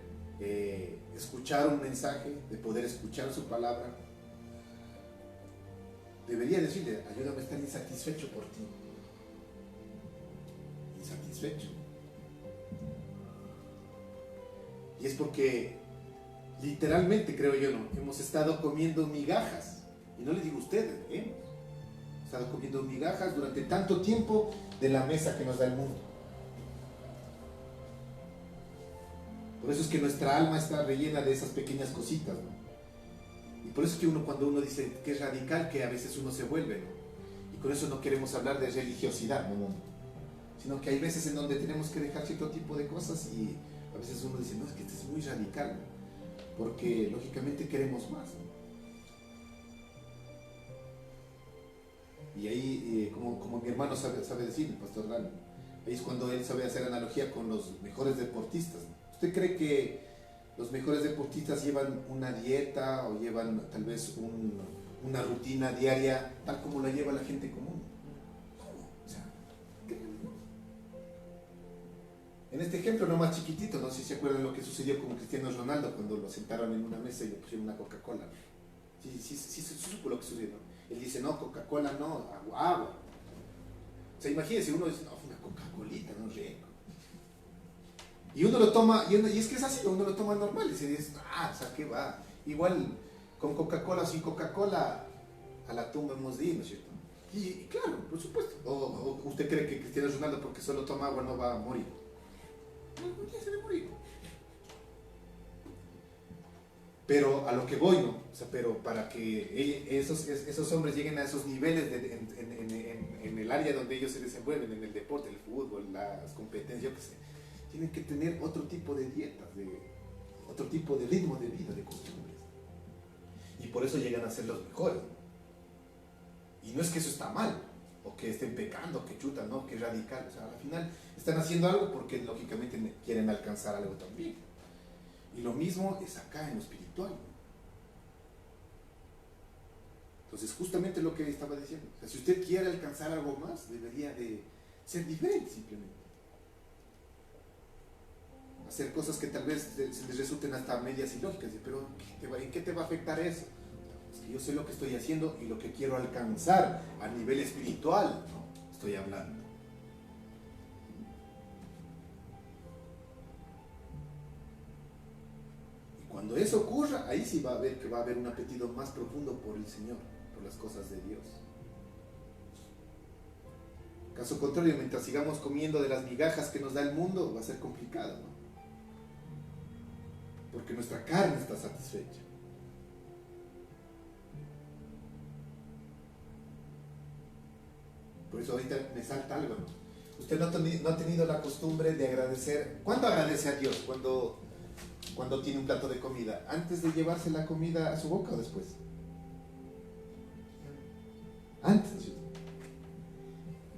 escuchar un mensaje, de poder escuchar su palabra. Debería decirle: ayúdame a estar insatisfecho por ti. Insatisfecho. Y es porque literalmente, creo yo, ¿no?, hemos estado comiendo migajas. Y no le digo a ustedes, hemos estado comiendo migajas durante tanto tiempo de la mesa que nos da el mundo. Por eso es que nuestra alma está rellena de esas pequeñas cositas, ¿no? Y por eso es que cuando uno dice que es radical, que a veces uno se vuelve, ¿no? Y con eso no queremos hablar de religiosidad, no, sino que hay veces en donde tenemos que dejar cierto tipo de cosas y a veces uno dice: no, es que este es muy radical, ¿no?, porque lógicamente queremos más, ¿no? Y ahí, como mi hermano sabe decir, el pastor Rani, ahí es cuando él sabe hacer analogía con los mejores deportistas, ¿no? ¿Usted cree que los mejores deportistas llevan una dieta o llevan tal vez una rutina diaria tal como la lleva la gente común? O sea, En este ejemplo, no más chiquitito, no sé si se acuerdan lo que sucedió con Cristiano Ronaldo cuando lo sentaron en una mesa y le pusieron una Coca-Cola. Sí, supo lo que sucedió. Él dice, no, Coca-Cola no, agua. O sea, imagínense, uno dice, no, una Coca-Colita, no rico. Y uno lo toma, y es que es así, uno lo toma normal y se dice, o sea, ¿qué va? Igual, con Coca-Cola o sin Coca-Cola, a la tumba hemos de ir, ¿no es cierto? Y claro, por supuesto. O usted cree que Cristiano Ronaldo porque solo toma agua no va a morir. No tiene que ser morir. Pero a lo que voy, ¿no? O sea, pero para que esos hombres lleguen a esos niveles en el área donde ellos se desenvuelven, en el deporte, el fútbol, las competencias, yo qué sé, tienen que tener otro tipo de dietas, otro tipo de ritmo de vida, de costumbres. Y por eso llegan a ser los mejores. Y no es que eso está mal, o que estén pecando, que chutan, ¿no? Que es radical. O sea, al final están haciendo algo porque lógicamente quieren alcanzar algo también. Y lo mismo es acá en lo espiritual. Entonces, justamente lo que estaba diciendo. O sea, si usted quiere alcanzar algo más, debería de ser diferente simplemente. Hacer cosas que tal vez se les resulten hasta medias ilógicas. Pero ¿en qué te va a afectar eso? Es que yo sé lo que estoy haciendo y lo que quiero alcanzar a nivel espiritual, ¿no? Estoy hablando. Cuando eso ocurra, ahí sí va a ver que va a haber un apetito más profundo por el Señor, por las cosas de Dios. Caso contrario, mientras sigamos comiendo de las migajas que nos da el mundo, va a ser complicado, ¿no? Porque nuestra carne está satisfecha. Por eso ahorita me salta algo, ¿no? Usted no ha tenido la costumbre de agradecer. ¿Cuándo agradece a Dios? Cuando tiene un plato de comida, ¿antes de llevarse la comida a su boca o después? Antes.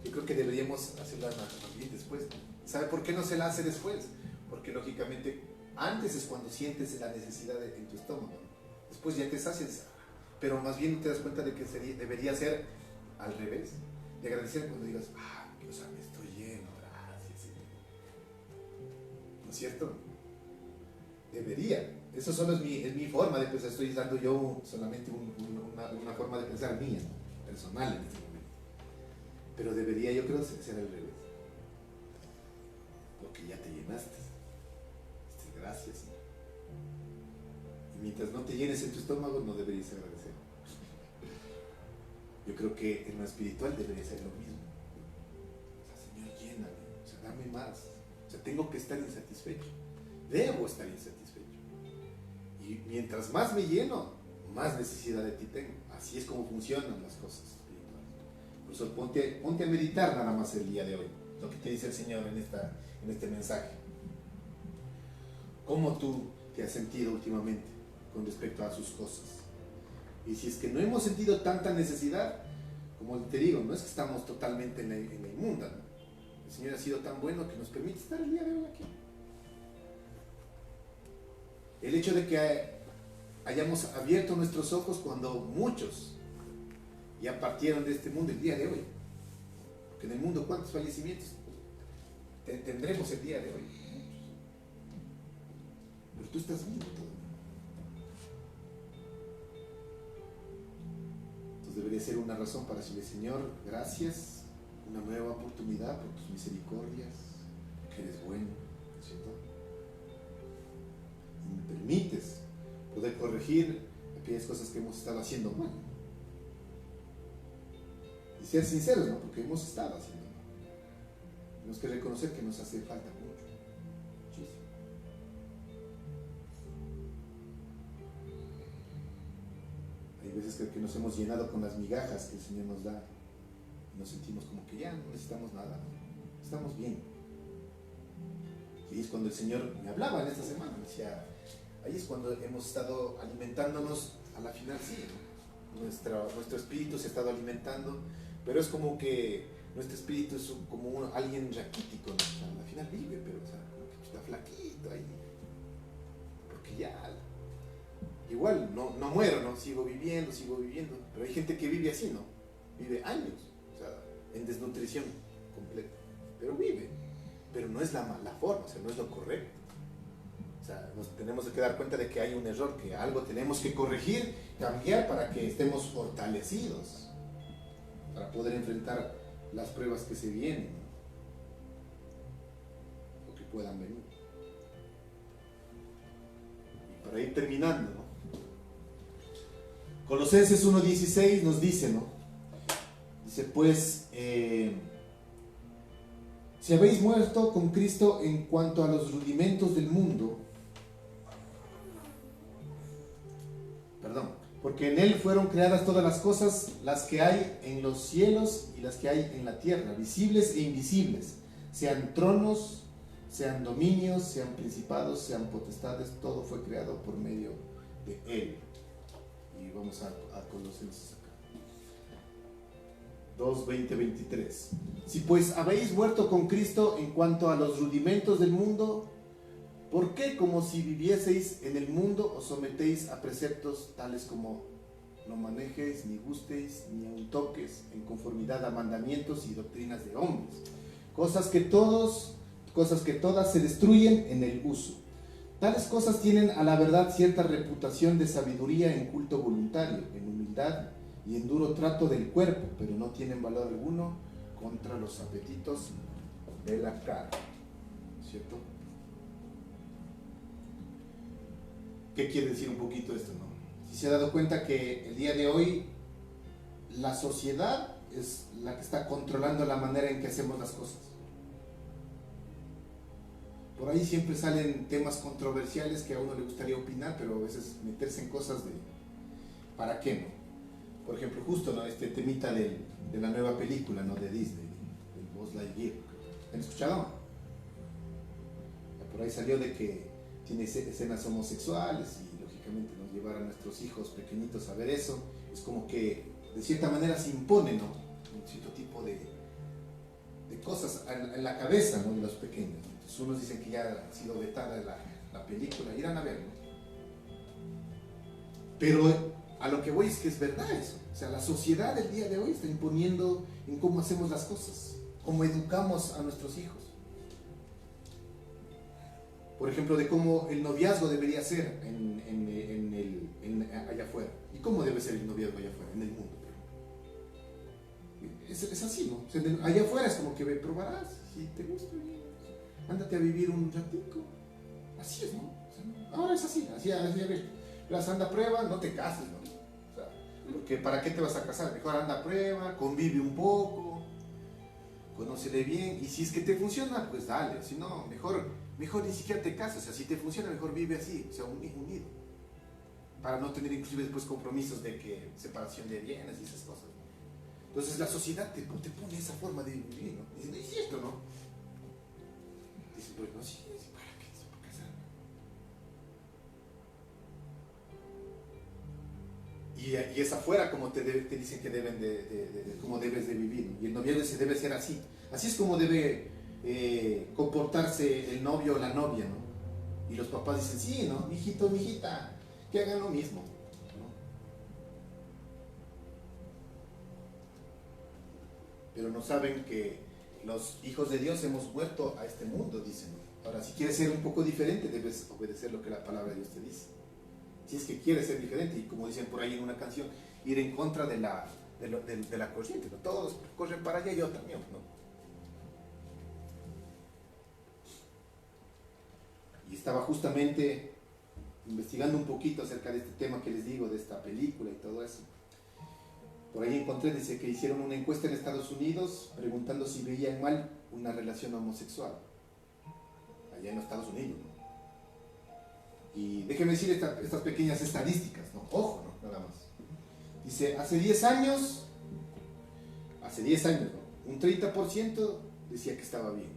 Yo creo que deberíamos hacerla más bien después. ¿Sabe por qué no se la hace después? Porque lógicamente antes es cuando sientes la necesidad en tu estómago. Después ya te sacias, pero más bien no te das cuenta de que debería ser al revés. De agradecer cuando digas, Dios, me estoy lleno, gracias. ¿No es cierto? Debería. Eso solo es mi forma de pensar. Estoy dando yo solamente una forma de pensar mía, personal en este momento. Pero debería, yo creo, ser al revés. Porque ya te llenaste. Gracias. Y mientras no te llenes en tu estómago, no deberías agradecer. Yo creo que en lo espiritual debería ser lo mismo. O sea, Señor, lléname. O sea, dame más. O sea, tengo que estar insatisfecho. Debo estar insatisfecho. Y mientras más me lleno, más necesidad de ti tengo. Así es como funcionan las cosas espirituales. Por eso ponte a meditar nada más el día de hoy. Lo que te dice el Señor en este mensaje. ¿Cómo tú te has sentido últimamente con respecto a sus cosas? Y si es que no hemos sentido tanta necesidad, como te digo, no es que estamos totalmente en la inmunda, ¿no? El Señor ha sido tan bueno que nos permite estar el día de hoy aquí. El hecho de que hayamos abierto nuestros ojos cuando muchos ya partieron de este mundo el día de hoy. Porque en el mundo, ¿cuántos fallecimientos tendremos el día de hoy? Pero tú estás vivo todavía. Entonces debería ser una razón para decirle, Señor, gracias, una nueva oportunidad por tus misericordias, que eres bueno, ¿cierto? Y me permites poder corregir aquellas cosas que hemos estado haciendo mal. Y ser sinceros, ¿no? Porque hemos estado haciendo mal. Tenemos que reconocer que nos hace falta mucho, muchísimo. Hay veces que nos hemos llenado con las migajas que el Señor nos da y nos sentimos como que ya no necesitamos nada, ¿no? Estamos bien. Y es cuando el Señor me hablaba en esta semana, me decía, ahí es cuando hemos estado alimentándonos, a la final sí, ¿no? Nuestro espíritu se ha estado alimentando, pero es como que nuestro espíritu es como alguien raquítico, ¿no? O sea, a la final vive, pero o sea, como que está flaquito ahí, porque ya, igual no muero, ¿no? Sigo viviendo, pero hay gente que vive así, ¿no? Vive años, o sea, en desnutrición completa, pero vive. pero no es la forma, o sea, no es lo correcto. O sea, nos tenemos que dar cuenta de que hay un error, que algo tenemos que corregir, cambiar para que estemos fortalecidos, para poder enfrentar las pruebas que se vienen, ¿no? O que puedan venir. Y para ir terminando, ¿no? Colosenses 1:16 nos dice, ¿no? Dice, pues, si habéis muerto con Cristo en cuanto a los rudimentos del mundo, porque en Él fueron creadas todas las cosas, las que hay en los cielos y las que hay en la tierra, visibles e invisibles, sean tronos, sean dominios, sean principados, sean potestades, todo fue creado por medio de Él. Y vamos a Colosenses acá. 2:20-23. Si pues habéis muerto con Cristo en cuanto a los rudimentos del mundo, ¿por qué, como si vivieseis en el mundo, os sometéis a preceptos tales como no manejéis, ni gustéis, ni aun toques, en conformidad a mandamientos y doctrinas de hombres? Cosas que todas se destruyen en el uso. Tales cosas tienen a la verdad cierta reputación de sabiduría en culto voluntario, en humildad y en duro trato del cuerpo, pero no tienen valor alguno contra los apetitos de la carne. ¿Cierto? ¿Qué quiere decir un poquito esto, no? Si se ha dado cuenta que el día de hoy la sociedad es la que está controlando la manera en que hacemos las cosas. Por ahí siempre salen temas controversiales que a uno le gustaría opinar, pero a veces meterse en cosas de ¿para qué, no? Por ejemplo, justo, ¿no? Este temita de la nueva película, ¿no? De Disney, del Buzz Lightyear. ¿Han escuchado? Por ahí salió de que tiene escenas homosexuales y lógicamente nos llevar a nuestros hijos pequeñitos a ver eso. Es como que de cierta manera se impone, ¿no? Un cierto tipo de cosas en la cabeza, ¿no? De los pequeños. Entonces unos dicen que ya ha sido vetada la película, irán a verlo. Pero a lo que voy es que es verdad eso. O sea, la sociedad del día de hoy está imponiendo en cómo hacemos las cosas, cómo educamos a nuestros hijos. Por ejemplo, de cómo el noviazgo debería ser allá afuera. ¿Y cómo debe ser el noviazgo allá afuera, en el mundo? Es así, ¿no? O sea, allá afuera es como que probarás, si te gusta bien, ándate a vivir un ratico. Así es, ¿no? O sea, ahora es así a ver. Las anda a prueba, no te cases, ¿no? O sea, porque ¿para qué te vas a casar? Mejor anda a prueba, convive un poco, conócele bien, y si es que te funciona, pues dale. Si no, mejor ni siquiera te cases. O sea, si te funciona, mejor vive así, o sea, unido. Para no tener inclusive después compromisos de que separación de bienes y esas cosas, ¿no? Entonces la sociedad te pone esa forma de vivir, ¿no? Dicen, ¿no es cierto, no? Dicen, pues no, sí, ¿para qué se puede casar? Y es afuera como te dicen que deben de cómo debes de vivir, ¿no? Y el noviazgo se debe ser así. Así es como debe comportarse el novio o la novia, ¿no? Y los papás dicen, sí, ¿no? Mijito, mijita, que hagan lo mismo, ¿no? Pero no saben que los hijos de Dios hemos muerto a este mundo, dicen. Ahora, si quieres ser un poco diferente, debes obedecer lo que la palabra de Dios te dice. Si es que quieres ser diferente, y como dicen por ahí en una canción, ir en contra de la corriente, ¿no? Todos corren para allá y yo también, ¿no? Y estaba justamente investigando un poquito acerca de este tema que les digo, de esta película y todo eso. Por ahí encontré, dice que hicieron una encuesta en Estados Unidos preguntando si veían mal una relación homosexual. Allá en los Estados Unidos, ¿no? Y déjenme decir estas pequeñas estadísticas, ¿no? Ojo, ¿no? Nada más. Dice, hace 10 años, ¿no? Un 30% decía que estaba bien.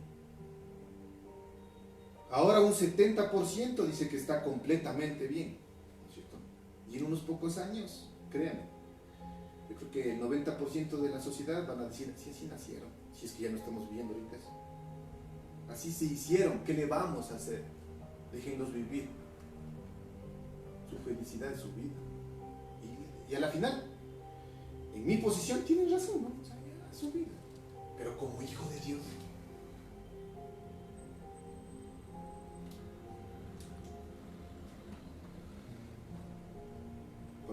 Ahora un 70% dice que está completamente bien, ¿no es cierto? Y en unos pocos años, créanme, yo creo que el 90% de la sociedad van a decir, sí, así nacieron, si es que ya no estamos viviendo ahorita eso. Así se hicieron, ¿qué le vamos a hacer? Déjenlos vivir su felicidad, su vida. Y a la final, en mi posición tienen razón, ¿no? O sea, ya, su vida. Pero como hijo de Dios,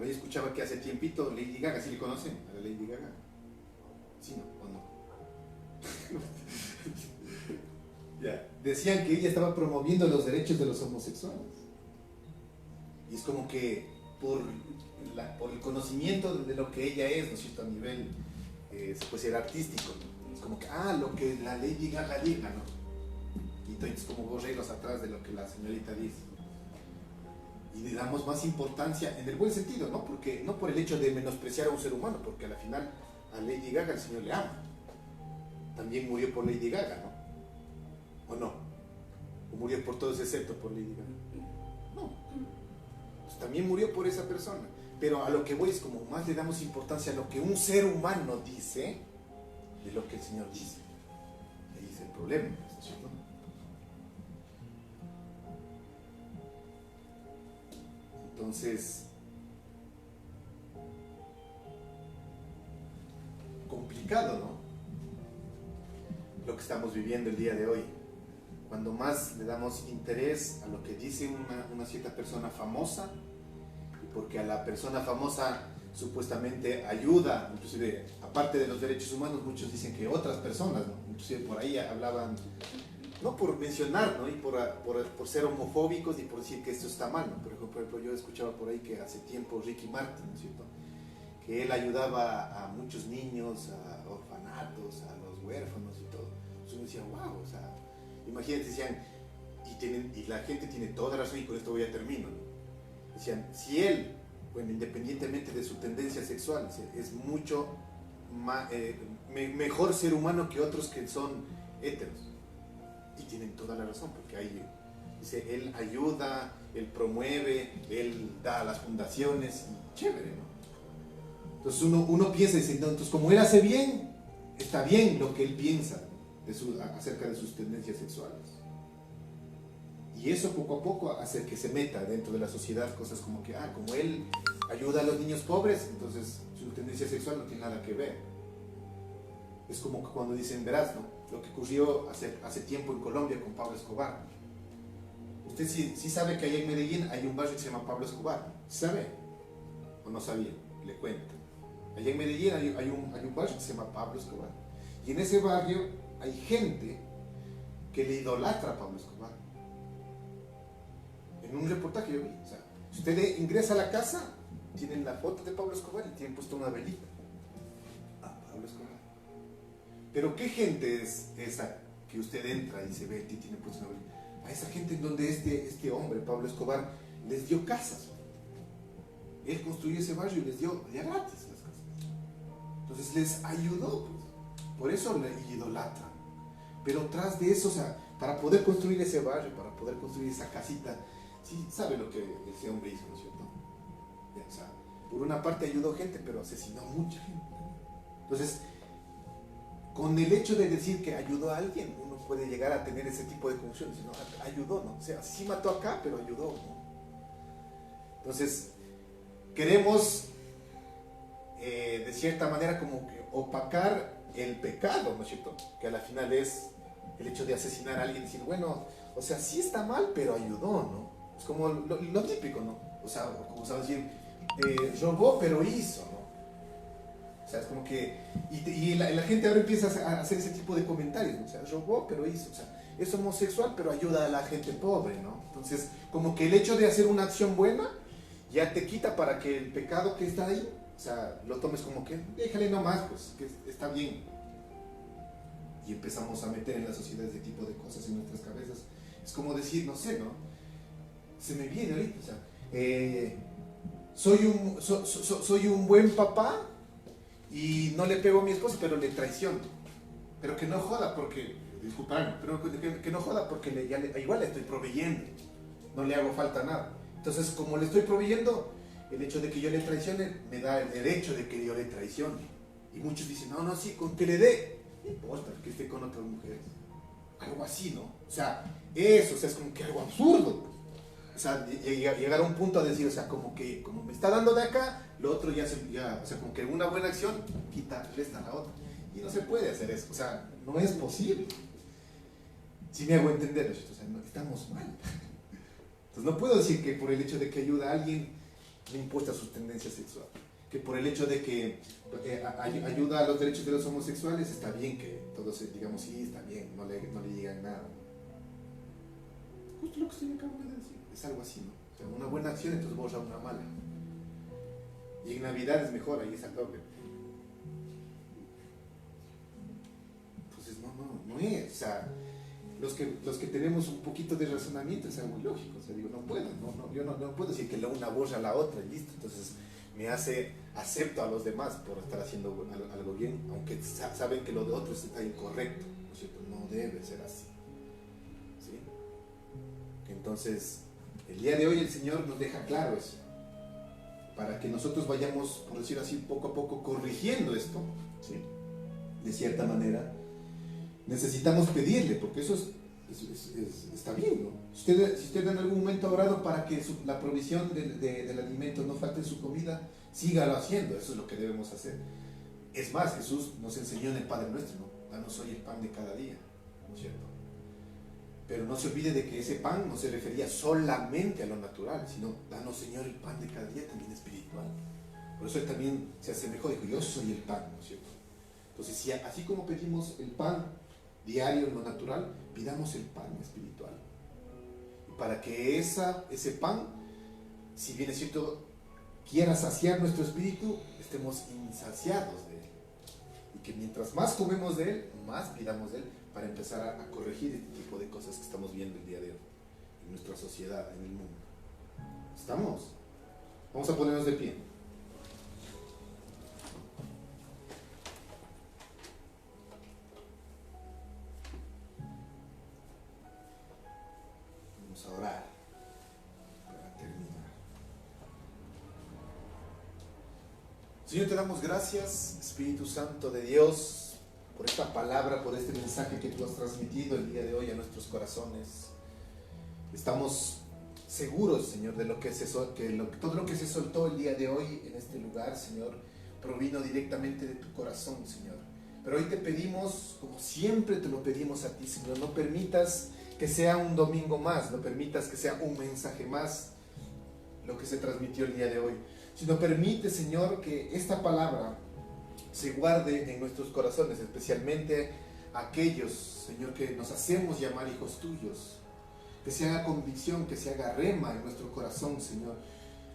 ahí escuchaba que hace tiempito Lady Gaga, ¿sí le conocen a la Lady Gaga? ¿Sí, no? ¿O no? Ya. Decían que ella estaba promoviendo los derechos de los homosexuales. Y es como que por el conocimiento de lo que ella es, ¿no es cierto? A nivel, se puede ser artístico, ¿no? Es como que, lo que la Lady Gaga diga, ¿no? Y entonces como borregos atrás de lo que la señorita dice. Y le damos más importancia en el buen sentido, ¿no? Porque, no por el hecho de menospreciar a un ser humano, porque al final a Lady Gaga el Señor le ama. También murió por Lady Gaga, ¿no? ¿O no? ¿O murió por todos excepto por Lady Gaga? No. Pues también murió por esa persona. Pero a lo que voy es como más le damos importancia a lo que un ser humano dice de lo que el Señor dice. Ahí es el problema, ¿no es cierto? Entonces, complicado, ¿no? Lo que estamos viviendo el día de hoy. Cuando más le damos interés a lo que dice una cierta persona famosa, y porque a la persona famosa supuestamente ayuda, inclusive aparte de los derechos humanos, muchos dicen que otras personas, ¿no? Inclusive por ahí hablaban, no por mencionar, ¿no? Y por ser homofóbicos y por decir que esto está mal, ¿no? Por ejemplo, yo escuchaba por ahí que hace tiempo Ricky Martin, ¿no es cierto?, que él ayudaba a muchos niños, a orfanatos, a los huérfanos y todo. Entonces uno decía, wow, o sea, imagínate, decían, y la gente tiene toda razón, y con esto voy a terminar, ¿no? Decían, si él, bueno, independientemente de su tendencia sexual, es mucho mejor ser humano que otros que son heteros. Y tienen toda la razón, porque ahí dice, él ayuda, él promueve, él da a las fundaciones, y chévere, ¿no? Entonces uno piensa y dice, no, entonces como él hace bien, está bien lo que él piensa acerca de sus tendencias sexuales. Y eso poco a poco hace que se meta dentro de la sociedad cosas como que, como él ayuda a los niños pobres, entonces su tendencia sexual no tiene nada que ver. Es como que cuando dicen, verás, ¿no?, lo que ocurrió hace tiempo en Colombia con Pablo Escobar. Usted sí sabe que allá en Medellín hay un barrio que se llama Pablo Escobar. ¿Sabe? ¿O no sabía? Le cuento. Allá en Medellín hay un barrio que se llama Pablo Escobar. Y en ese barrio hay gente que le idolatra a Pablo Escobar. En un reportaje yo vi. O sea, si usted ingresa a la casa, tienen la foto de Pablo Escobar y tienen puesto una velita. Pablo Escobar. Pero ¿qué gente es esa que usted entra y se ve y tiene puesto una velita? A esa gente en donde este hombre, Pablo Escobar, les dio casas. Él construyó ese barrio y les dio ya gratis las casas. Entonces les ayudó, pues. Por eso le idolatran. Pero tras de eso, o sea, para poder construir ese barrio, para poder construir esa casita, sí sabe lo que ese hombre hizo, ¿no es cierto? O sea, por una parte ayudó gente, pero asesinó a mucha gente. Entonces, con el hecho de decir que ayudó a alguien, uno puede llegar a tener ese tipo de confusiones. ¿No? Ayudó, ¿no? O sea, sí mató acá, pero ayudó, ¿no? Entonces, queremos, de cierta manera, como que opacar el pecado, ¿no es cierto? Que a la final es el hecho de asesinar a alguien y decir, bueno, o sea, sí está mal, pero ayudó, ¿no? Es como lo típico, ¿no? O sea, como se va a decir, robó, pero hizo, ¿no? O sea, es como que... Y la gente ahora empieza a hacer ese tipo de comentarios, ¿no? O sea, robó, pero hizo. O sea, es homosexual, pero ayuda a la gente pobre, ¿no? Entonces, como que el hecho de hacer una acción buena ya te quita para que el pecado que está ahí, o sea, lo tomes como que, déjale nomás, pues, que está bien. Y empezamos a meter en la sociedad ese tipo de cosas en nuestras cabezas. Es como decir, no sé, ¿no? Se me viene ahorita, o sea, soy un buen papá y no le pego a mi esposa, pero le traiciono. Pero que no joda porque, disculpadme, pero que no joda porque igual le estoy proveyendo, no le hago falta nada. Entonces, como le estoy proveyendo, el hecho de que yo le traicione me da el derecho de que yo le traicione. Y muchos dicen, no, sí, con que le dé, no importa que esté con otras mujeres. Algo así, ¿no? O sea, eso, o sea, es como que algo absurdo. O sea, llegar a un punto a decir, o sea, como me está dando de acá, lo otro ya, o sea, como que una buena acción quita, resta la otra. Y no se puede hacer eso, o sea, no es posible. Si me hago entender, o sea, no, estamos mal. Entonces no puedo decir que por el hecho de que ayuda a alguien, no impuesta sus tendencias sexuales. Que por el hecho de que ayuda a los derechos de los homosexuales, está bien que todos digamos, sí, está bien, no le digan nada. Justo lo que usted me acaba de decir, es algo así, ¿no? O sea, una buena acción entonces borra una mala. Y en Navidad es mejor, ahí es al doble. Entonces no es, o sea, los que tenemos un poquito de razonamiento es algo ilógico, o sea, digo, yo no puedo decir que una borra a la otra y listo, entonces acepto a los demás por estar haciendo algo bien, aunque saben que lo de otros está incorrecto, ¿no es cierto? No debe ser así, ¿sí? Entonces, el día de hoy el Señor nos deja claro eso, para que nosotros vayamos, por decir así, poco a poco corrigiendo esto, ¿sí? De cierta manera, necesitamos pedirle, porque eso está bien, ¿no? Si usted en algún momento ha orado para que la provisión del alimento no falte en su comida, sígalo haciendo, eso es lo que debemos hacer. Es más, Jesús nos enseñó en el Padre Nuestro, ¿no? Danos hoy el pan de cada día, ¿no es cierto? Pero no se olvide de que ese pan no se refería solamente a lo natural, sino danos, Señor, el pan de cada día también espiritual. Por eso Él también se asemejó, dijo, yo soy el pan, ¿no es cierto? Entonces, así como pedimos el pan diario en lo natural, pidamos el pan espiritual. Y para que ese pan, si bien es cierto, quiera saciar nuestro espíritu, estemos insaciados de él. Y que mientras más comemos de él, más pidamos de él, para empezar a corregir este tipo de cosas que estamos viendo el día de hoy, en nuestra sociedad, en el mundo. ¿Estamos? Vamos a ponernos de pie. A orar para terminar. Señor, te damos gracias, Espíritu Santo de Dios, por esta palabra, por este mensaje que tú has transmitido el día de hoy a nuestros corazones. Estamos seguros, Señor, de todo lo que se soltó el día de hoy en este lugar, Señor, provino directamente de tu corazón, Señor. Pero hoy te pedimos, como siempre te lo pedimos a ti, Señor, no permitas que sea un domingo más, no permitas que sea un mensaje más lo que se transmitió el día de hoy, sino permite, Señor, que esta palabra se guarde en nuestros corazones, especialmente aquellos, Señor, que nos hacemos llamar hijos tuyos, que se haga convicción, que se haga rema en nuestro corazón, Señor.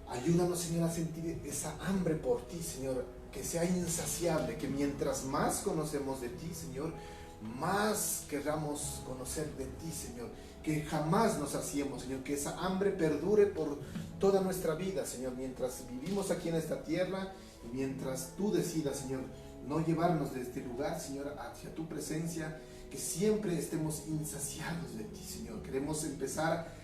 Ayúdanos, Señor, a sentir esa hambre por ti, Señor, que sea insaciable, que mientras más conocemos de ti, Señor, más querramos conocer de ti, Señor, que jamás nos saciemos, Señor, que esa hambre perdure por toda nuestra vida, Señor, mientras vivimos aquí en esta tierra y mientras tú decidas, Señor, no llevarnos de este lugar, Señor, hacia tu presencia, que siempre estemos insaciados de ti, Señor. Queremos empezar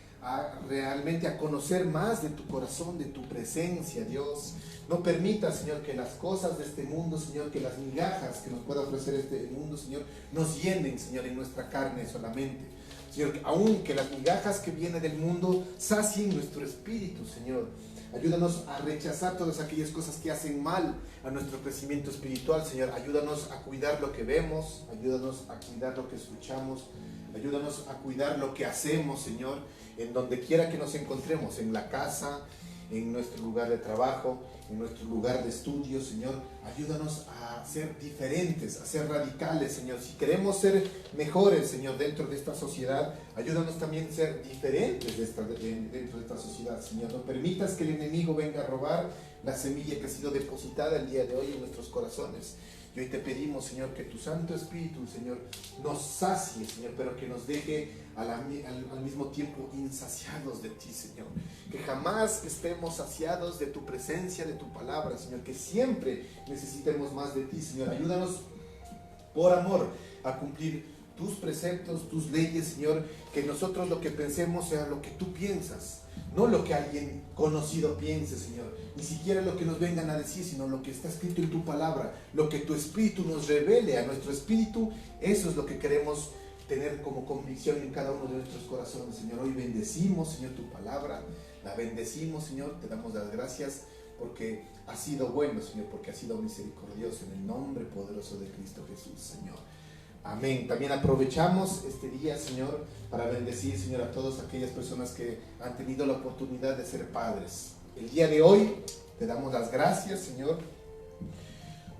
realmente a conocer más de tu corazón, de tu presencia, Dios. No permita, Señor, que las cosas de este mundo, Señor, que las migajas que nos pueda ofrecer este mundo, Señor, nos llenen, Señor, en nuestra carne solamente. Señor, aunque las migajas que vienen del mundo sacien nuestro espíritu, Señor. Ayúdanos a rechazar todas aquellas cosas que hacen mal a nuestro crecimiento espiritual, Señor. Ayúdanos a cuidar lo que vemos, ayúdanos a cuidar lo que escuchamos, ayúdanos a cuidar lo que hacemos, Señor, en donde quiera que nos encontremos, en la casa, en nuestro lugar de trabajo, en nuestro lugar de estudio, Señor. Ayúdanos a ser diferentes, a ser radicales, Señor. Si queremos ser mejores, Señor, dentro de esta sociedad, ayúdanos también a ser diferentes dentro de esta sociedad, Señor. No permitas que el enemigo venga a robar la semilla que ha sido depositada el día de hoy en nuestros corazones. Y hoy te pedimos, Señor, que tu Santo Espíritu, Señor, nos sacie, Señor, pero que nos deje al mismo tiempo insaciados de ti, Señor. Que jamás estemos saciados de tu presencia, de tu palabra, Señor. Que siempre necesitemos más de ti, Señor. Ayúdanos por amor a cumplir tus preceptos, tus leyes, Señor. Que nosotros lo que pensemos sea lo que tú piensas, no lo que alguien conocido piense, Señor. Ni siquiera lo que nos vengan a decir, sino lo que está escrito en tu palabra, lo que tu Espíritu nos revele a nuestro espíritu. Eso es lo que queremos tener como convicción en cada uno de nuestros corazones, Señor. Hoy bendecimos, Señor, tu palabra, la bendecimos, Señor. Te damos las gracias porque ha sido bueno, Señor, porque ha sido misericordioso, en el nombre poderoso de Cristo Jesús, Señor. Amén. También aprovechamos este día, Señor, para bendecir, Señor, a todas aquellas personas que han tenido la oportunidad de ser padres El día de hoy te damos las gracias, Señor,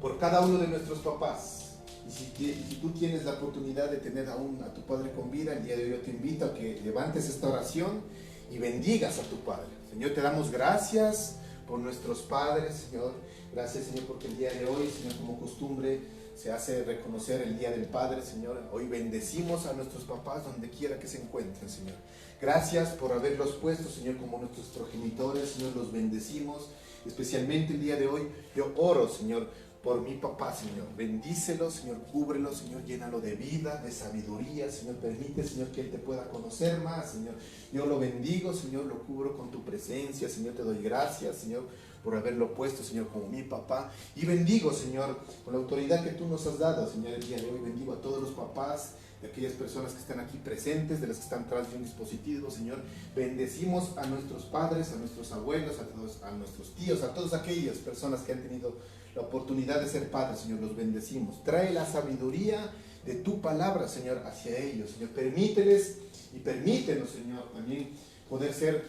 por cada uno de nuestros papás. Y si tú tienes la oportunidad de tener aún a tu padre con vida, el día de hoy yo te invito a que levantes esta oración y bendigas a tu padre. Señor, te damos gracias por nuestros padres, Señor. Gracias, Señor, porque el día de hoy, Señor, como costumbre, se hace reconocer el Día del Padre, Señor. Hoy bendecimos a nuestros papás donde quiera que se encuentren, Señor. Gracias por haberlos puesto, Señor, como nuestros progenitores, Señor, los bendecimos. Especialmente el día de hoy, yo oro, Señor, por mi papá, Señor. Bendícelo, Señor, cúbrelo, Señor, llénalo de vida, de sabiduría, Señor. Permite, Señor, que Él te pueda conocer más, Señor. Yo lo bendigo, Señor, lo cubro con tu presencia, Señor. Te doy gracias, Señor, por haberlo puesto, Señor, como mi papá. Y bendigo, Señor, con la autoridad que tú nos has dado, Señor, el día de hoy. Bendigo a todos los papás, de aquellas personas que están aquí presentes, de las que están tras de un dispositivo, Señor. Bendecimos a nuestros padres, a nuestros abuelos, a nuestros tíos, a todas aquellas personas que han tenido la oportunidad de ser padres, Señor. Los bendecimos. Trae la sabiduría de tu palabra, Señor, hacia ellos, Señor. Permíteles y permítenos, Señor, también poder ser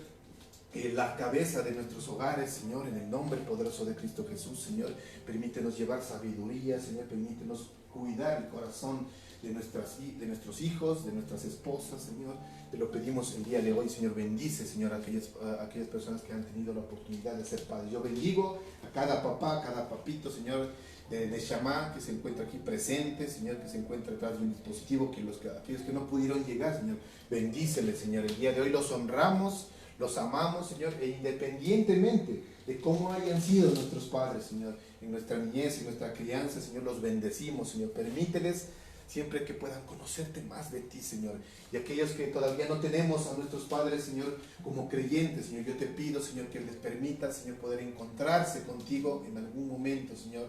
la cabeza de nuestros hogares, Señor, en el nombre poderoso de Cristo Jesús, Señor. Permítenos llevar sabiduría, Señor. Permítenos cuidar el corazón de nuestros hijos, de nuestras esposas, Señor. Te lo pedimos el día de hoy, Señor. Bendice, Señor, a aquellas personas que han tenido la oportunidad de ser padres. Yo bendigo a cada papá, a cada papito, Señor, de Neshama, que se encuentra aquí presente, Señor, que se encuentra detrás de un dispositivo, aquellos que no pudieron llegar, Señor. Bendíceles, Señor. El día de hoy los honramos, los amamos, Señor, e independientemente de cómo hayan sido nuestros padres, Señor, en nuestra niñez, en nuestra crianza, Señor, los bendecimos, Señor. Permíteles siempre que puedan conocerte más de ti, Señor. Y aquellos que todavía no tenemos a nuestros padres, Señor, como creyentes, Señor, yo te pido, Señor, que les permita, Señor, poder encontrarse contigo en algún momento, Señor.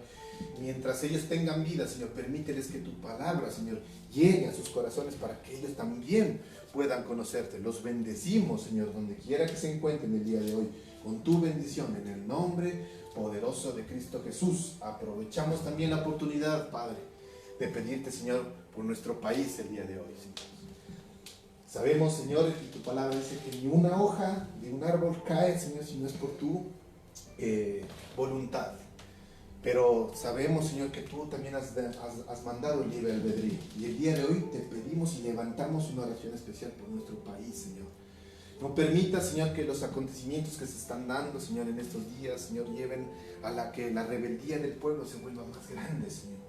Mientras ellos tengan vida, Señor, permíteles que tu palabra, Señor, llegue a sus corazones para que ellos también puedan conocerte. Los bendecimos, Señor, donde quiera que se encuentren el día de hoy, con tu bendición, en el nombre poderoso de Cristo Jesús. Aprovechamos también la oportunidad, Padre, de pedirte, Señor, por nuestro país el día de hoy, Señor. Sabemos, Señor, y tu palabra dice que ni una hoja de un árbol cae, Señor, si no es por tu voluntad. Pero sabemos, Señor, que tú también has mandado el libre albedrío. Y el día de hoy te pedimos y levantamos una oración especial por nuestro país, Señor. No permita, Señor, que los acontecimientos que se están dando, Señor, en estos días, Señor, lleven a que la rebeldía del pueblo se vuelva más grande, Señor.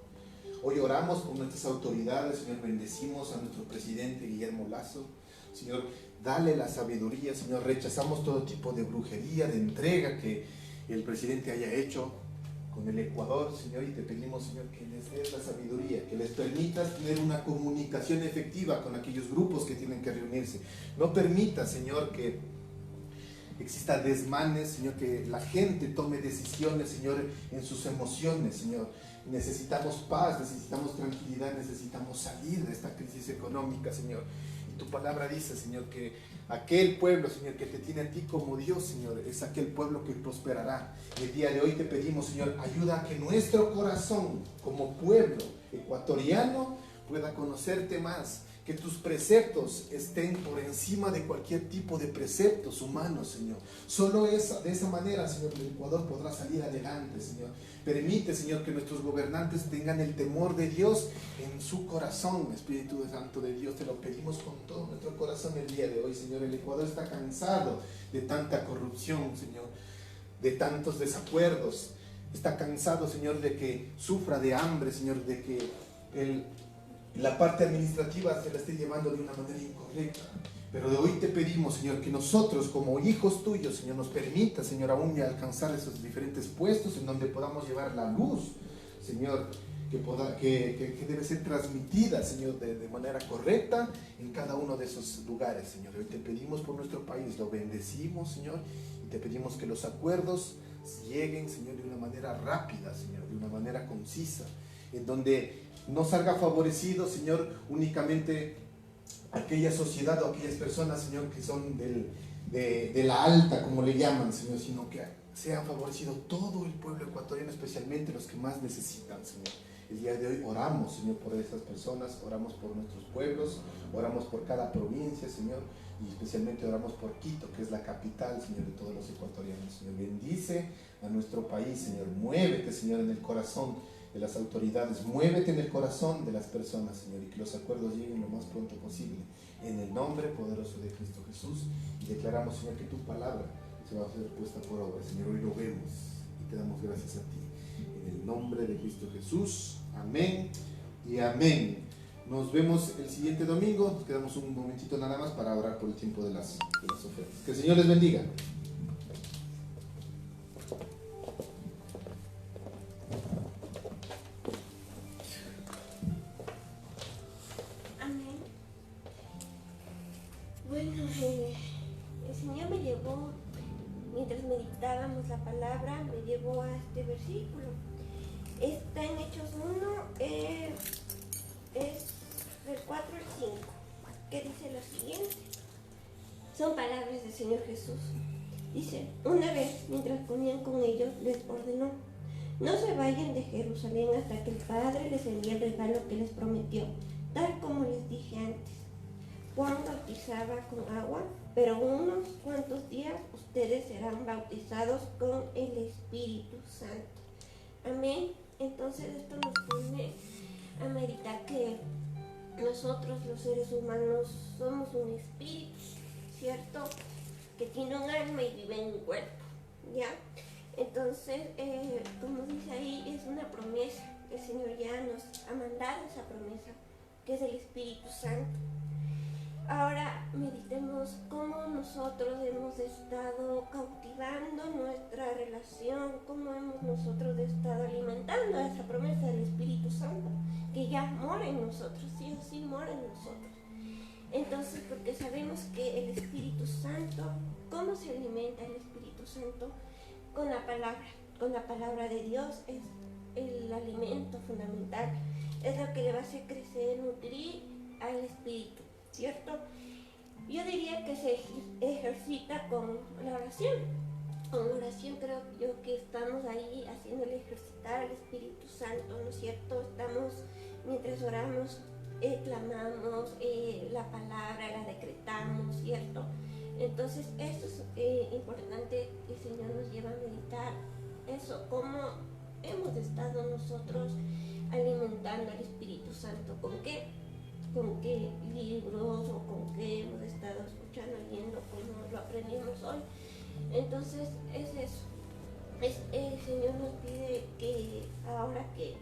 Hoy oramos por nuestras autoridades, Señor. Bendecimos a nuestro presidente Guillermo Lasso. Señor, dale la sabiduría, Señor. Rechazamos todo tipo de brujería, de entrega que el presidente haya hecho con el Ecuador, Señor. Y te pedimos, Señor, que les des la sabiduría, que les permitas tener una comunicación efectiva con aquellos grupos que tienen que reunirse. No permita, Señor, que exista desmanes, Señor, que la gente tome decisiones, Señor, en sus emociones, Señor. Necesitamos paz, necesitamos tranquilidad, necesitamos salir de esta crisis económica, Señor. Y tu palabra dice, Señor, que aquel pueblo, Señor, que te tiene a ti como Dios, Señor, es aquel pueblo que prosperará. Y el día de hoy te pedimos, Señor, ayuda a que nuestro corazón, como pueblo ecuatoriano, pueda conocerte más. Que tus preceptos estén por encima de cualquier tipo de preceptos humanos, Señor. Solo de esa manera, Señor, el Ecuador podrá salir adelante, Señor. Permite, Señor, que nuestros gobernantes tengan el temor de Dios en su corazón. Espíritu Santo de Dios, te lo pedimos con todo nuestro corazón el día de hoy, Señor. El Ecuador está cansado de tanta corrupción, Señor, de tantos desacuerdos. Está cansado, Señor, de que sufra de hambre, Señor, de que la parte administrativa se la esté llevando de una manera incorrecta. Pero de hoy te pedimos, Señor, que nosotros como hijos tuyos, Señor, nos permita, Señor, aún de alcanzar esos diferentes puestos en donde podamos llevar la luz, Señor, que debe ser transmitida, Señor, de manera correcta en cada uno de esos lugares, Señor. Hoy te pedimos por nuestro país, lo bendecimos, Señor, y te pedimos que los acuerdos lleguen, Señor, de una manera rápida, Señor, de una manera concisa, en donde no salga favorecido, Señor, únicamente aquella sociedad o aquellas personas, Señor, que son de la alta, como le llaman, Señor, sino que sea favorecido todo el pueblo ecuatoriano, especialmente los que más necesitan, Señor. El día de hoy oramos, Señor, por esas personas, oramos por nuestros pueblos, oramos por cada provincia, Señor, y especialmente oramos por Quito, que es la capital, Señor, de todos los ecuatorianos. Señor, bendice a nuestro país, Señor, muévete, Señor, en el corazón de las autoridades, muévete en el corazón de las personas, Señor, y que los acuerdos lleguen lo más pronto posible, en el nombre poderoso de Cristo Jesús, y declaramos, Señor, que tu palabra se va a hacer puesta por obra. Señor, hoy lo vemos y te damos gracias a ti, en el nombre de Cristo Jesús, amén y amén. Nos vemos el siguiente domingo. Nos quedamos un momentito nada más para orar por el tiempo de las ofertas. Que el Señor les bendiga. Amén. Bueno, el Señor me llevó, mientras meditábamos la palabra, me llevó a este versículo. Está en Hechos 1, es del 4 al 5, que dice lo siguiente. Son palabras del Señor Jesús. Dice, una vez, mientras comían con ellos, les ordenó, no se vayan de Jerusalén hasta que el Padre les envíe el regalo que les prometió, tal como les dije antes. Juan bautizaba con agua, pero unos cuantos días ustedes serán bautizados con el Espíritu Santo. Amén. Entonces esto nos pone a meditar que nosotros los seres humanos somos un espíritu, ¿cierto? Que tiene un alma y vive en un cuerpo, ¿ya? Entonces, como dice ahí, es una promesa. El Señor ya nos ha mandado esa promesa, que es el Espíritu Santo. Ahora meditemos cómo nosotros hemos estado cautivando nuestra relación, cómo hemos nosotros estado alimentando esa promesa del Espíritu Santo, que ya mora en nosotros, sí o sí mora en nosotros. Entonces, porque sabemos que el Espíritu Santo, ¿cómo se alimenta el Espíritu Santo? Con la palabra de Dios es el alimento fundamental, es lo que le va a hacer crecer, nutrir al Espíritu, ¿cierto? Yo diría que se ejercita con la oración. Con la oración creo yo que estamos ahí haciéndole ejercitar al Espíritu Santo, ¿no es cierto? Estamos, mientras oramos, clamamos la palabra, la decretamos, ¿cierto? Entonces eso es importante, que el Señor nos lleva a meditar eso, cómo hemos estado nosotros alimentando al Espíritu Santo, con qué libros o con qué hemos estado escuchando, leyendo, cómo lo aprendimos hoy. Entonces es eso, el Señor nos pide que ahora que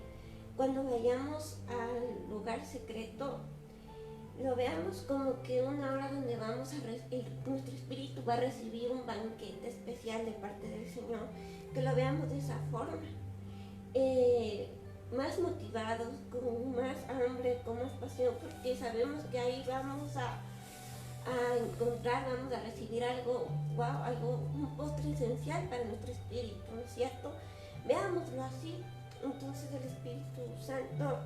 cuando vayamos al lugar secreto, lo veamos como que una hora donde vamos nuestro espíritu va a recibir un banquete especial de parte del Señor, que lo veamos de esa forma, más motivados, con más hambre, con más pasión, porque sabemos que ahí vamos a encontrar, vamos a recibir algo, un postre esencial para nuestro espíritu, ¿no es cierto? Veámoslo así. Entonces el Espíritu Santo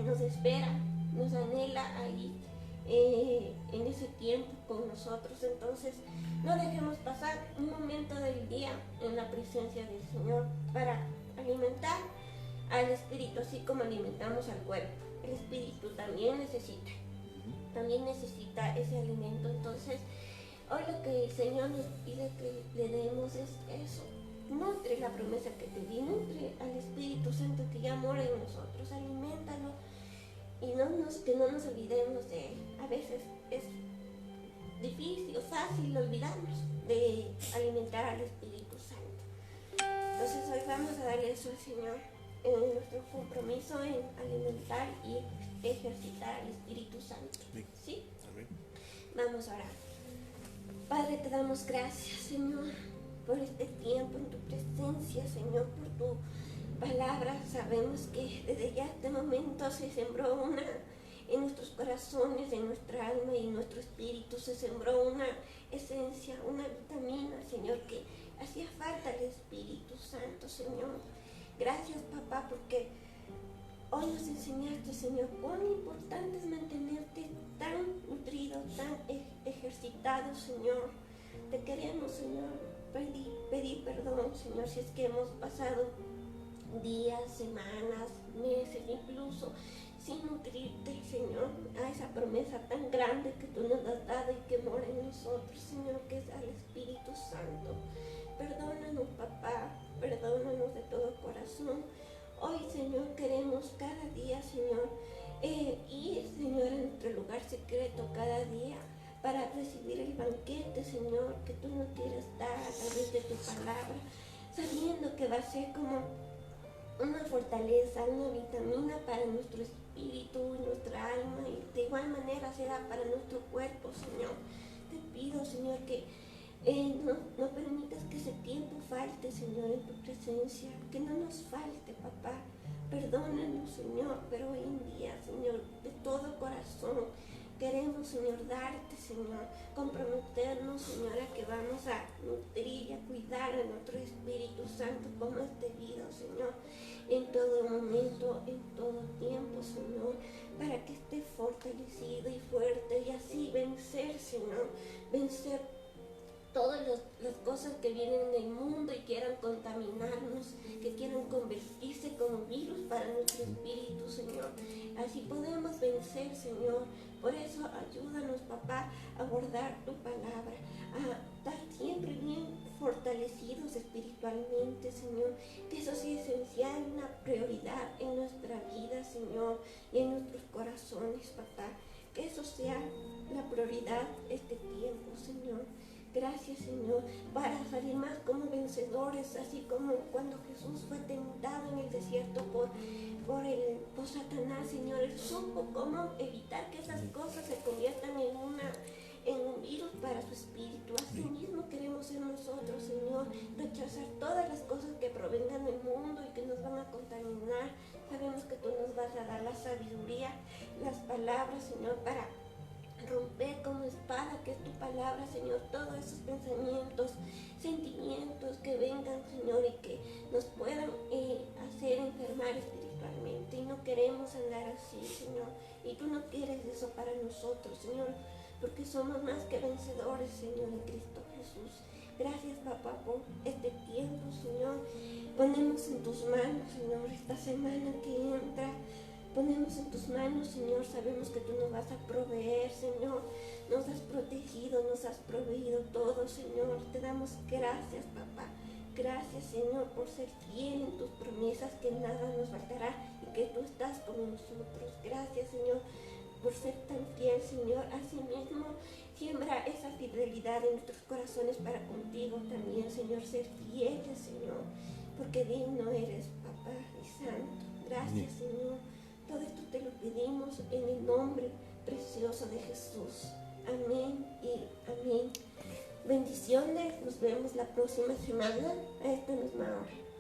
nos espera, nos anhela ahí en ese tiempo con nosotros. Entonces no dejemos pasar un momento del día en la presencia del Señor para alimentar al Espíritu, así como alimentamos al cuerpo. El Espíritu también necesita ese alimento. Entonces hoy lo que el Señor nos pide que le demos es eso. Nutre la promesa que te di, nutre al Espíritu Santo que ya mora en nosotros, aliméntalo y que no nos olvidemos de él. A veces es difícil o fácil olvidarnos de alimentar al Espíritu Santo. Entonces hoy vamos a darle eso al Señor en nuestro compromiso en alimentar y ejercitar al Espíritu Santo. ¿Sí? Amén. Vamos a orar. Padre, te damos gracias, Señor, por este tiempo en tu presencia, Señor, por tu palabra. Sabemos que desde ya este momento se sembró en nuestros corazones, en nuestra alma y en nuestro espíritu, se sembró una esencia, una vitamina, Señor, que hacía falta el Espíritu Santo, Señor. Gracias, papá, porque hoy nos enseñaste, Señor, cuán importante es mantenerte tan nutrido, tan ejercitado, Señor. Te queremos, Señor, pedir perdón, Señor, si es que hemos pasado días, semanas, meses, incluso sin nutrirte, Señor, a esa promesa tan grande que tú nos has dado y que mora en nosotros, Señor, que es al Espíritu Santo. Perdónanos, papá, perdónanos de todo corazón. Hoy, Señor, queremos cada día, Señor, ir, Señor, a nuestro lugar secreto cada día para recibir el banquete, Señor, que tú nos quieres dar a través de tu palabra, sabiendo que va a ser como una fortaleza, una vitamina para nuestro espíritu y nuestra alma, y de igual manera será para nuestro cuerpo, Señor. Te pido, Señor, que no permitas que ese tiempo falte, Señor, en tu presencia, que no nos falte, papá. Perdónanos, Señor, pero hoy en día, Señor, de todo corazón queremos, Señor, darte, Señor, comprometernos, Señor, a que vamos a nutrir y a cuidar a nuestro Espíritu Santo como es debido, Señor, en todo momento, en todo tiempo, Señor, para que esté fortalecido y fuerte y así vencer, Señor, vencer todas las cosas que vienen en el mundo y quieran contaminarnos, que quieran convertirse como virus para nuestro espíritu, Señor. Así podemos vencer, Señor. Por eso ayúdanos, papá, a guardar tu palabra, a estar siempre bien fortalecidos espiritualmente, Señor. Que eso sea esencial, una prioridad en nuestra vida, Señor, y en nuestros corazones, papá. Que eso sea la prioridad este tiempo, Señor. Gracias, Señor, para salir más como vencedores, así como cuando Jesús fue tentado en el desierto por Satanás, Señor. Él supo cómo evitar que esas cosas se conviertan en un virus para su espíritu. Así mismo queremos ser nosotros, Señor, rechazar todas las cosas que provengan del mundo y que nos van a contaminar. Sabemos que tú nos vas a dar la sabiduría, las palabras, Señor, para romper como espada, que es tu palabra, Señor, todos esos pensamientos, sentimientos que vengan, Señor, y que nos puedan hacer enfermar espiritualmente. Y no queremos andar así, Señor, y tú no quieres eso para nosotros, Señor, porque somos más que vencedores, Señor, en Cristo Jesús. Gracias, papá, por este tiempo, Señor. Ponemos en tus manos, Señor, esta semana que entra. Ponemos en tus manos, Señor, sabemos que tú nos vas a proveer, Señor. Nos has protegido, nos has proveído todo, Señor. Te damos gracias, papá. Gracias, Señor, por ser fiel en tus promesas, que nada nos faltará y que tú estás con nosotros. Gracias, Señor, por ser tan fiel, Señor. Asimismo, siembra esa fidelidad en nuestros corazones para contigo también, Señor. Ser fieles, Señor, porque digno eres, papá y santo. Gracias, Señor. Todo esto te lo pedimos en el nombre precioso de Jesús. Amén y amén. Bendiciones. Nos vemos la próxima semana a esta misma hora.